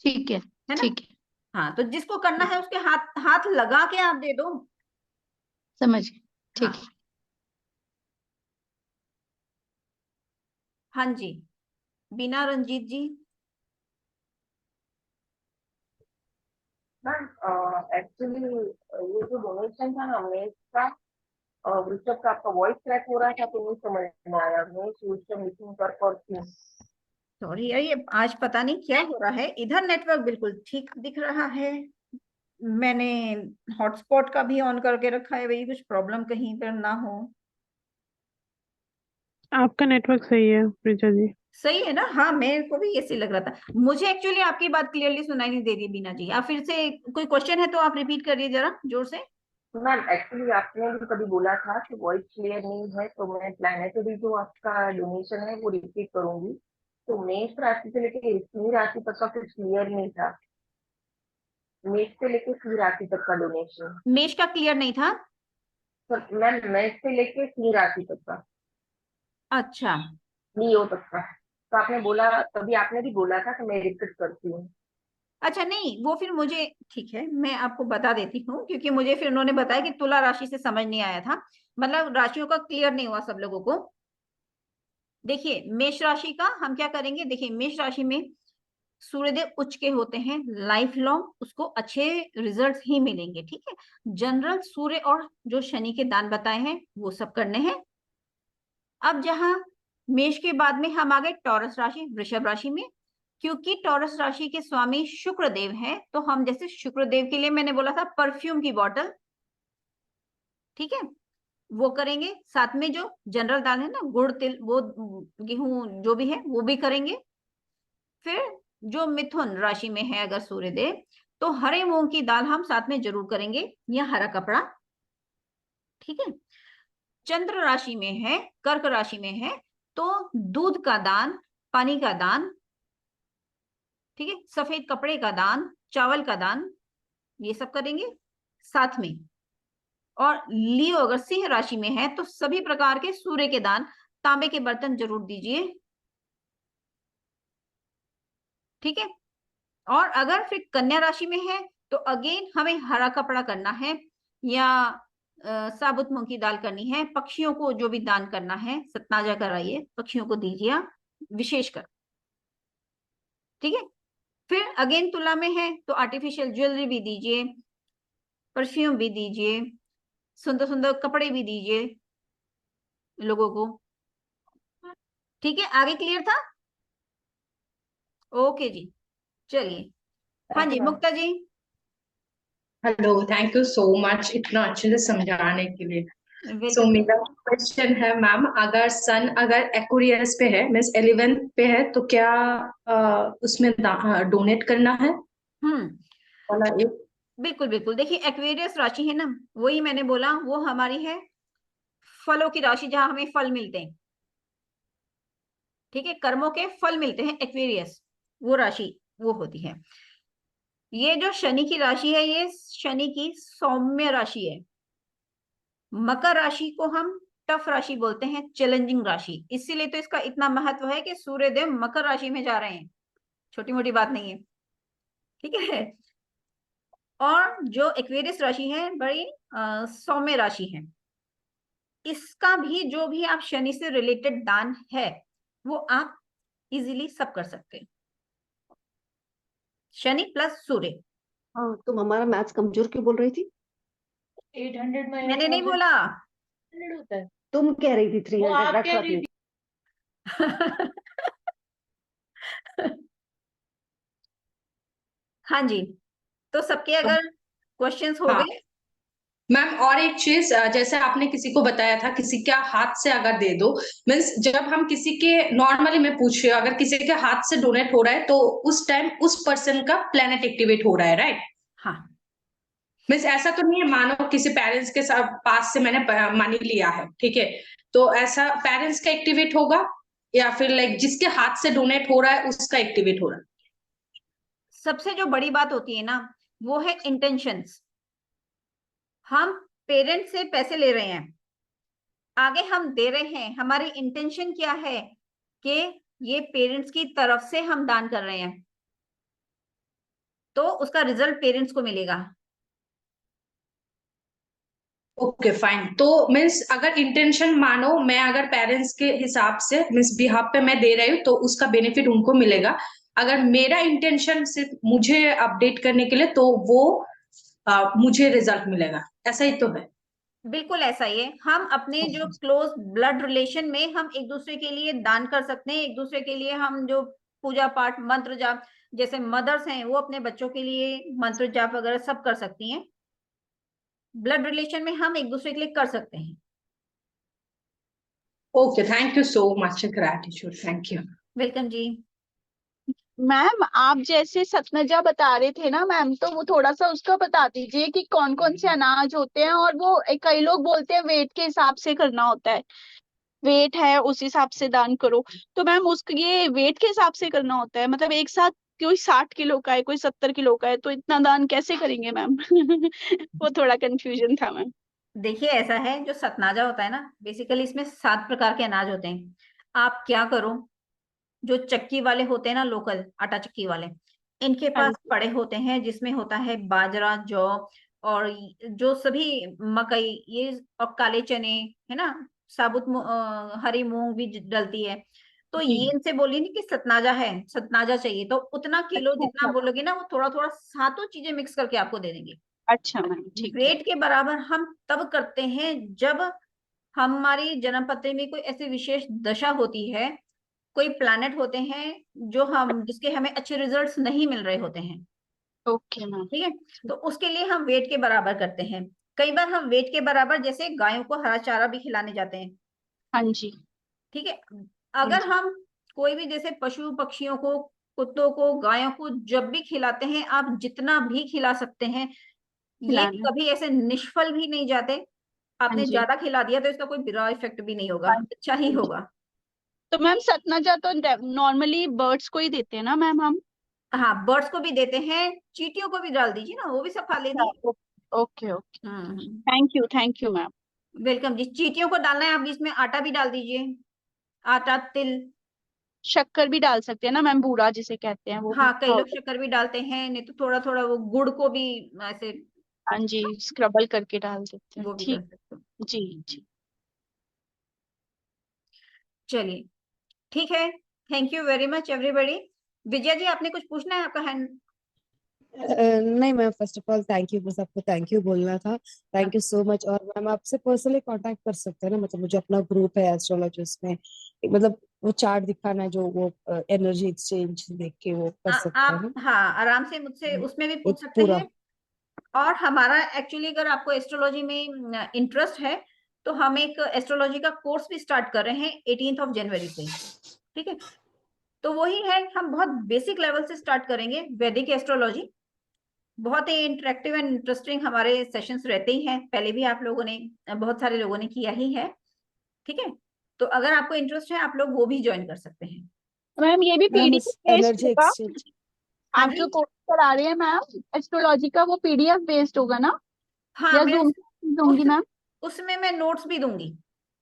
ठीक है, है ना। ठीक है, हाँ, तो जिसको करना है उसके हाथ हाथ लगा के आप दे दो। समझ गए, ठीक हाँ। है। हाँ जी, बीना रंजीत जी। मैम एक्चुअली ये जो डोनेशन था ना, मैं इसका वृषभ का आपका वॉइस क्रैक हो रहा था तो नहीं समझ में आया, मैं वृषभ मीटिंग पर थी। सॉरी यार, ये आज पता नहीं क्या हो रहा है, इधर नेटवर्क बिल्कुल ठीक दिख रहा है। मैंने हॉटस्पॉट का भी ऑन करके रखा है, वही कुछ प्रॉब्लम कहीं पर ना हो। आपका नेटवर्क सही है रिचा जी। सही है ना। हाँ, मेरे को भी ऐसे लग रहा था। मुझे एक्चुअली आपकी बात क्लियरली सुनाई नहीं दे रही बीना जी। आप फिर से, कोई क्वेश्चन है तो आप रिपीट करिए जरा जोर से। मैम एक्चुअली आपने भी कभी बोला था कि वॉइस क्लियर नहीं है, तो मैं प्लानिटरी जो आपका डोनेशन है वो रिपीट करूंगी। तो मेष राशि से लेके सिंह राशि तक का कुछ क्लियर नहीं था, मेष से लेके सिंह राशि तक का डोनेशन। मेष का क्लियर नहीं था। तो मैम मेष से लेके सिंह राशि तक का अच्छा नहीं हो सकता है, तो आपने बोला, तभी आपने भी बोला था कि मैं रिपीट करती हूँ। अच्छा, नहीं वो फिर मुझे, ठीक है मैं आपको बता देती हूँ, क्योंकि मुझे फिर उन्होंने बताया कि तुला राशि से समझ नहीं आया था, मतलब राशियों का क्लियर नहीं हुआ सब लोगों को। देखिए मेष राशि का हम क्या करेंगे, देखिए मेष राशि में सूर्यदेव उच्च के होते हैं, लाइफ लॉन्ग उसको अच्छे रिजल्ट्स ही मिलेंगे। ठीक है, जनरल सूर्य और जो शनि के दान बताए हैं वो सब करने हैं। अब जहां मेष के बाद में हम आ गए टॉरस राशि, वृषभ राशि में, क्योंकि टॉरस राशि के स्वामी शुक्र देव हैं, तो हम जैसे शुक्र देव के लिए मैंने बोला था परफ्यूम की बॉटल, ठीक है, वो करेंगे। साथ में जो जनरल दाल है ना, गुड़ तिल वो गेहूं जो भी है वो भी करेंगे। फिर जो मिथुन राशि में है अगर सूर्यदेव, तो हरे मूंग की दाल हम साथ में जरूर करेंगे, या हरा कपड़ा। ठीक है, चंद्र राशि में है, कर्क राशि में है, तो दूध का दान, पानी का दान, ठीक है, सफेद कपड़े का दान, चावल का दान, ये सब करेंगे साथ में। और लियो अगर सिंह राशि में है तो सभी प्रकार के सूर्य के दान, तांबे के बर्तन जरूर दीजिए। ठीक है। और अगर फिर कन्या राशि में है तो अगेन हमें हरा कपड़ा करना है या साबुत मूंग की दाल करनी है। पक्षियों को जो भी दान करना है सतनाजा कराइए, पक्षियों को दीजिए विशेषकर, ठीक है। फिर अगेन तुला में है तो आर्टिफिशियल ज्वेलरी भी दीजिए, परफ्यूम भी दीजिए, सुंदर सुंदर कपड़े भी दीजिए लोगों को, ठीक है। आगे क्लियर था? ओके जी, चलिए। हाँ जी, Mukta ji. Hello, thank you so much इतना अच्छे से समझाने के लिए। So welcome. मेरा क्वेश्चन है मैम, अगर सन अगर एक्वेरियस पे है मीन्स 11 पे है तो क्या उसमें डोनेट करना है वाला एक? बिल्कुल बिल्कुल, देखिए एक्वेरियस राशि है ना, वही मैंने बोला वो हमारी है फलों की राशि, जहां हमें फल मिलते हैं, ठीक है, कर्मों के फल मिलते हैं, एक्वेरियस वो राशि वो होती है। ये जो शनि की राशि है ये शनि की सौम्य राशि है। मकर राशि को हम टफ राशि बोलते हैं, चैलेंजिंग राशि, इसीलिए तो इसका इतना महत्व है कि सूर्यदेव मकर राशि में जा रहे हैं, छोटी मोटी बात नहीं है, ठीक है। और जो एक्वेरियस राशि है बड़ी सौम्य राशि है। इसका भी जो भी आप शनि से रिलेटेड दान है वो आप इजीली सब कर सकते हैं, शनि प्लस सूर्य। हाँ, तुम हमारा मैथ्स कमजोर क्यों बोल रही थी? 800 मैंने नहीं बोला। होता है। तुम कह रही थी वो 300, आप रख कह रख रही नहीं। हाँ जी, तो सबके अगर क्वेश्चंस हो हाँ गए। मैम, और एक चीज, जैसे आपने किसी को बताया था किसी के हाथ से अगर दे दो, मीन्स जब हम किसी के नॉर्मली मैं पूछ रही हूँ, अगर किसी के हाथ से डोनेट हो रहा है तो उस टाइम उस पर्सन का प्लेनेट एक्टिवेट हो रहा है, राइट? हाँ मीन्स ऐसा तो नहीं है मानो किसी पेरेंट्स के साथ पास से मैंने मनी लिया है, ठीक है, तो ऐसा पेरेंट्स का एक्टिवेट होगा या फिर लाइक जिसके हाथ से डोनेट हो रहा है उसका एक्टिवेट हो रहा है? सबसे जो बड़ी बात होती है ना वो है इंटेंशंस। हम पेरेंट्स से पैसे ले रहे हैं, आगे हम दे रहे हैं, हमारी इंटेंशन क्या है कि ये पेरेंट्स की तरफ से हम दान कर रहे हैं, तो उसका रिजल्ट पेरेंट्स को मिलेगा। ओके फाइन, तो मीन्स अगर इंटेंशन मानो मैं अगर पेरेंट्स के हिसाब से मीन्स बिहाफ पे मैं दे रही हूँ तो उसका बेनिफिट उनको मिलेगा। अगर मेरा इंटेंशन सिर्फ मुझे अपडेट करने के लिए तो वो मुझे रिजल्ट मिलेगा, ऐसा ही तो है? बिल्कुल ऐसा ही है। हम अपने जो क्लोज ब्लड रिलेशन में हम एक दूसरे के लिए दान कर सकते हैं, एक दूसरे के लिए हम जो पूजा पाठ मंत्र जाप, जैसे मदर्स हैं वो अपने बच्चों के लिए मंत्र जाप वगैरह सब कर सकती हैं, ब्लड रिलेशन में हम एक दूसरे के लिए कर सकते हैं। Okay, thank you so much, gratitude, thank you. Welcome जी। मैम आप जैसे सतनजा बता रहे थे ना मैम, तो वो थोड़ा सा उसका बता दीजिए कि कौन कौन से अनाज होते हैं, और वो कई लोग बोलते हैं वेट के हिसाब से करना होता है, वेट है उस हिसाब से दान करो। तो मैम उसके ये वेट के हिसाब से करना होता है, मतलब एक साथ कोई 60 किलो का है कोई 70 किलो का है, तो इतना दान कैसे करेंगे मैम? वो थोड़ा कंफ्यूजन था मैम। देखिए ऐसा है, जो सतनाजा होता है ना बेसिकली इसमें 7 प्रकार के अनाज होते हैं। आप क्या करो, जो चक्की वाले होते हैं ना, लोकल आटा चक्की वाले, इनके हाँ पास जी। पड़े होते हैं जिसमें होता है बाजरा, जौ और जो सभी मकई ये और काले चने है ना, साबुत हरी मूंग भी डलती है। तो जी। ये इनसे बोलिए नहीं कि सतनाजा है, सतनाजा चाहिए, तो उतना किलो अच्छा जितना अच्छा। बोलोगे ना वो थोड़ा थोड़ा सातों चीजें मिक्स करके आपको दे देंगे। अच्छा मैम ठीक है। वेट के बराबर हम तब करते हैं जब हमारी जन्म पत्री में कोई ऐसी विशेष दशा होती है, कोई प्लैनेट होते हैं जो हम जिसके हमें अच्छे रिजल्ट्स नहीं मिल रहे होते हैं, ओके मैम। ठीक है, तो उसके लिए हम वेट के बराबर करते हैं। कई बार हम वेट के बराबर जैसे गायों को हरा चारा भी खिलाने जाते हैं, हाँ जी। ठीक है। हाँ अगर जी। हम कोई भी जैसे पशु पक्षियों को, कुत्तों को, गायों को जब भी खिलाते हैं, आप जितना भी खिला सकते हैं, ये खिलाना। कभी ऐसे निष्फल भी नहीं जाते। हाँ आपने जी। ज्यादा खिला दिया तो इसका कोई बुरा इफेक्ट भी नहीं होगा, हाँ अच्छा ही जी। होगा। तो मैम सतनजा तो नॉर्मली बर्ड्स को ही देते हैं ना मैम हम? हाँ, बर्ड्स को भी देते हैं, चींटियों को भी डाल दीजिए ना, वो भी सब खा लेती है। Okay okay. Thank you ma'am. Welcome जी। चींटियों को डालना है आप इसमें आटा भी डाल दीजिए, आटा तिल, शक्कर भी डाल सकते हैं ना मैम, बूरा जिसे कहते हैं वो हाँ, कई लोग powder। शक्कर भी डालते हैं, नहीं तो थोड़ा थोड़ा वो गुड़ को भी ऐसे हाँ जी, स्क्रबल करके डाल देते हैं। वो भी कर ठीक, सकते हो। जी जी। चलिए, ठीक है, thank you very much everybody. Vijay ji, आपने कुछ पूछना है? आपका हैंड नहीं ma'am, first of all thank you, बस आपको थैंक यू बोलना था। Thank you so much. और मैम आपसे पर्सनली कांटेक्ट कर सकते हैं ना, मतलब मुझे अपना ग्रुप है एस्ट्रोलॉजी, उसमें मतलब वो चार्ट दिखाना है, जो वो एनर्जी एक्सचेंज देख के वो कर सकते हैं आप ना, हाँ आराम से मुझसे उसमें भी पूछ एक सकते पूरा। हैं। और हमारा एक्चुअली अगर आपको एस्ट्रोलॉजी में इंटरेस्ट है तो हम एक एस्ट्रोलॉजी का कोर्स भी स्टार्ट कर रहे हैं 18 जनवरी से। ठीक है, तो वही है, हम बहुत बेसिक लेवल से स्टार्ट करेंगे वैदिक एस्ट्रोलॉजी। बहुत ही इंटरेक्टिव एंड इंटरेस्टिंग हमारे सेशंस रहते ही हैं, पहले भी आप लोगों ने बहुत सारे लोगों ने किया ही है। ठीक है, तो अगर आपको इंटरेस्ट है आप लोग वो भी ज्वाइन कर सकते हैं। मैम ये भी मैम पीडीएफ उस बेस्ड एनर्जी होगा? एक्सचेंज, हाँ आप जी, जो कोर्स करा रहे हैं मैम एस्ट्रोलॉजी का, वो पीडीएफ बेस्ड होगा ना, हाँ या मैं जूम दूंगी मैम? उसमें मैं नोट्स भी दूंगी।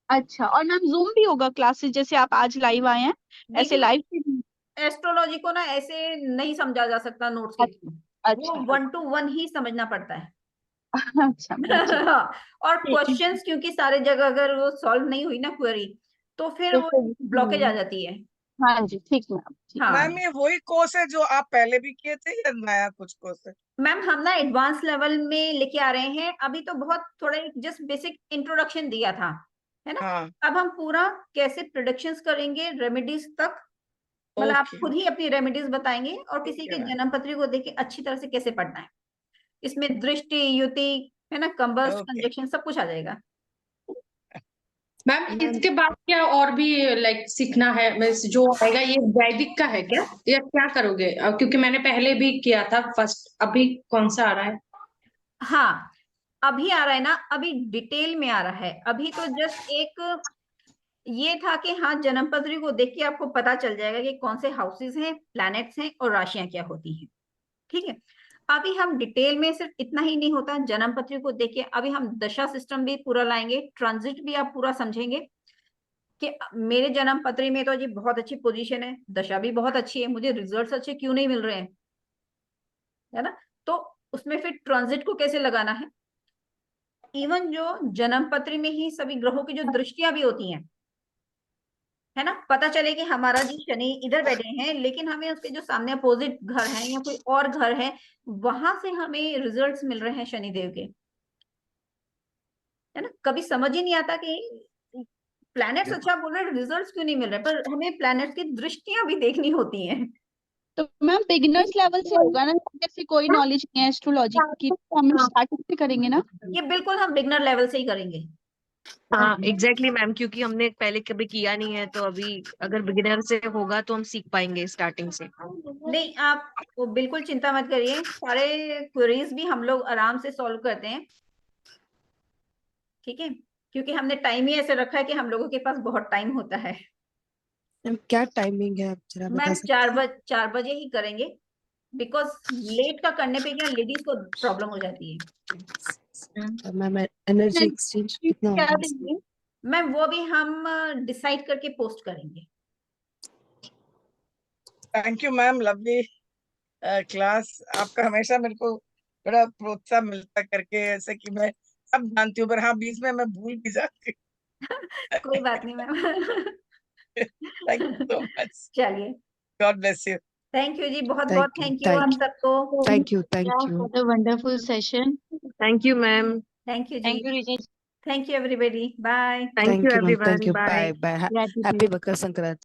अच्छा, और मैम जूम भी होगा क्लासेस, जैसे आप आज लाइव आए हैं ऐसे देखिए, लाइव? एस्ट्रोलॉजी को ना ऐसे नहीं समझा जा सकता नोट्स के थ्रू, वो अच्छा 1 to 1 ही समझना पड़ता है। अच्छा मैम, ठीक और ठीक है। क्वेश्चंस क्योंकि सारे जगह अगर वो सॉल्व नहीं हुई ना क्वेरी, तो फिर तो वो फिर ब्लॉकेज आ जाती है। हाँ जी, ठीक मैम, ठीक। हाँ मैम ये वही कोर्स है जो आप पहले भी किए थे या नया कुछ कोर्स है? मैम, हम ना एडवांस लेवल में लेके आ रहे हैं, अभी तो बहुत थोड़ा जस्ट बेसिक इंट्रोडक्शन दिया था, है ना। हाँ, अब हम पूरा कैसे प्रिडिक्शंस करेंगे रेमेडीज तक, मतलब आप ओके, खुद ही अपनी रेमेडीज बताएंगे और किसी ठीक है के मैम, जन्म पत्री को देख के अच्छी तरह से कैसे पढ़ना है। इसमें दृष्टि, युति, है ना, कंबस्ट, ओके। कंजक्शन सब कुछ आ जाएगा। मैम मैम इसके बाद क्या और भी लाइक सीखना है, मीन्स जो आएगा ये वैदिक का है क्या, या क्या करोगे? क्योंकि मैंने पहले भी किया था फर्स्ट, अभी कौन सा आ रहा है? हाँ, अभी आ रहा है ना, अभी डिटेल में आ रहा है। अभी तो जस्ट एक ये था कि हाँ, जन्म पत्री को देख के आपको पता चल जाएगा कि कौन से हाउसेस हैं, प्लैनेट्स हैं और राशियां क्या होती हैं। ठीक है, अभी हम डिटेल में सिर्फ इतना ही नहीं होता जन्म पत्री को देख के, अभी हम दशा सिस्टम भी पूरा लाएंगे, ट्रांजिट भी आप पूरा समझेंगे कि मेरे जन्म पत्री में तो जी बहुत अच्छी पोजीशन है, दशा भी बहुत अच्छी है, मुझे रिजल्ट्स अच्छे क्यों नहीं मिल रहे हैं, है ना। तो उसमें फिर ट्रांजिट को कैसे लगाना है, इवन जो जन्म पत्री में ही सभी ग्रहों की जो दृष्टियां भी होती हैं, है ना, पता चले कि हमारा जी शनि इधर बैठे हैं लेकिन हमें उसके जो सामने अपोजिट घर है या कोई और घर है, वहां से हमें रिजल्ट्स मिल रहे हैं शनिदेव के, है ना। कभी समझ ही नहीं आता कि प्लैनेट्स अच्छा बोल रहे हैं, रिजल्ट्स क्यों नहीं मिल रहे, पर हमें प्लैनेट्स की दृष्टियां भी देखनी होती हैं। तो मैम बिगिनर्स लेवल से होगा ना, जैसे कोई नॉलेज नहीं है एस्ट्रोलॉजी की तो हम स्टार्टिंग से करेंगे ना? ये बिल्कुल हम बिगनर लेवल से ही करेंगे। हाँ एग्जैक्टली मैम, क्योंकि हमने पहले कभी किया नहीं है, तो अभी अगर बिगिनर से होगा तो हम सीख पाएंगे स्टार्टिंग से। नहीं, आप वो बिल्कुल चिंता मत करिए, सारे क्वेरीज भी हम लोग आराम से सॉल्व करते हैं। ठीक है, क्योंकि हमने टाइम ही ऐसे रखा है कि हम लोगों के पास बहुत टाइम होता है। मैम क्या टाइमिंग है, आप जरा बता मैम सकते 4 बजे ही करेंगे, बिकॉज लेट का करने पे क्या लेडीज को प्रॉब्लम हो जाती है। हैं? मैम एनर्जी एक्सचेंज कितना क्या होगा इसमें? देंगे? मैम वो भी हम डिसाइड करके पोस्ट करेंगे। Thank you ma'am, lovely class. आपका हमेशा मेरे को बड़ा प्रोत्साहन मिलता करके, ऐसे कि मैं सब जानती हूँ, पर हाँ बीच में मैं भूल भी जाती कोई बात नहीं ma'am. Thank you so much, चलिए, God bless you. Thank you जी, बहुत बहुत थैंक यू, थैंक यू हम सबको। Thank you, thank you, for the wonderful session. Thank you ma'am. Thank you जी, थैंक यू रिजय। Thank you everybody, bye. Thank you ma'am, thank everyone, you, bye. Bye bye, gratitude. Happy Makar Sankranti.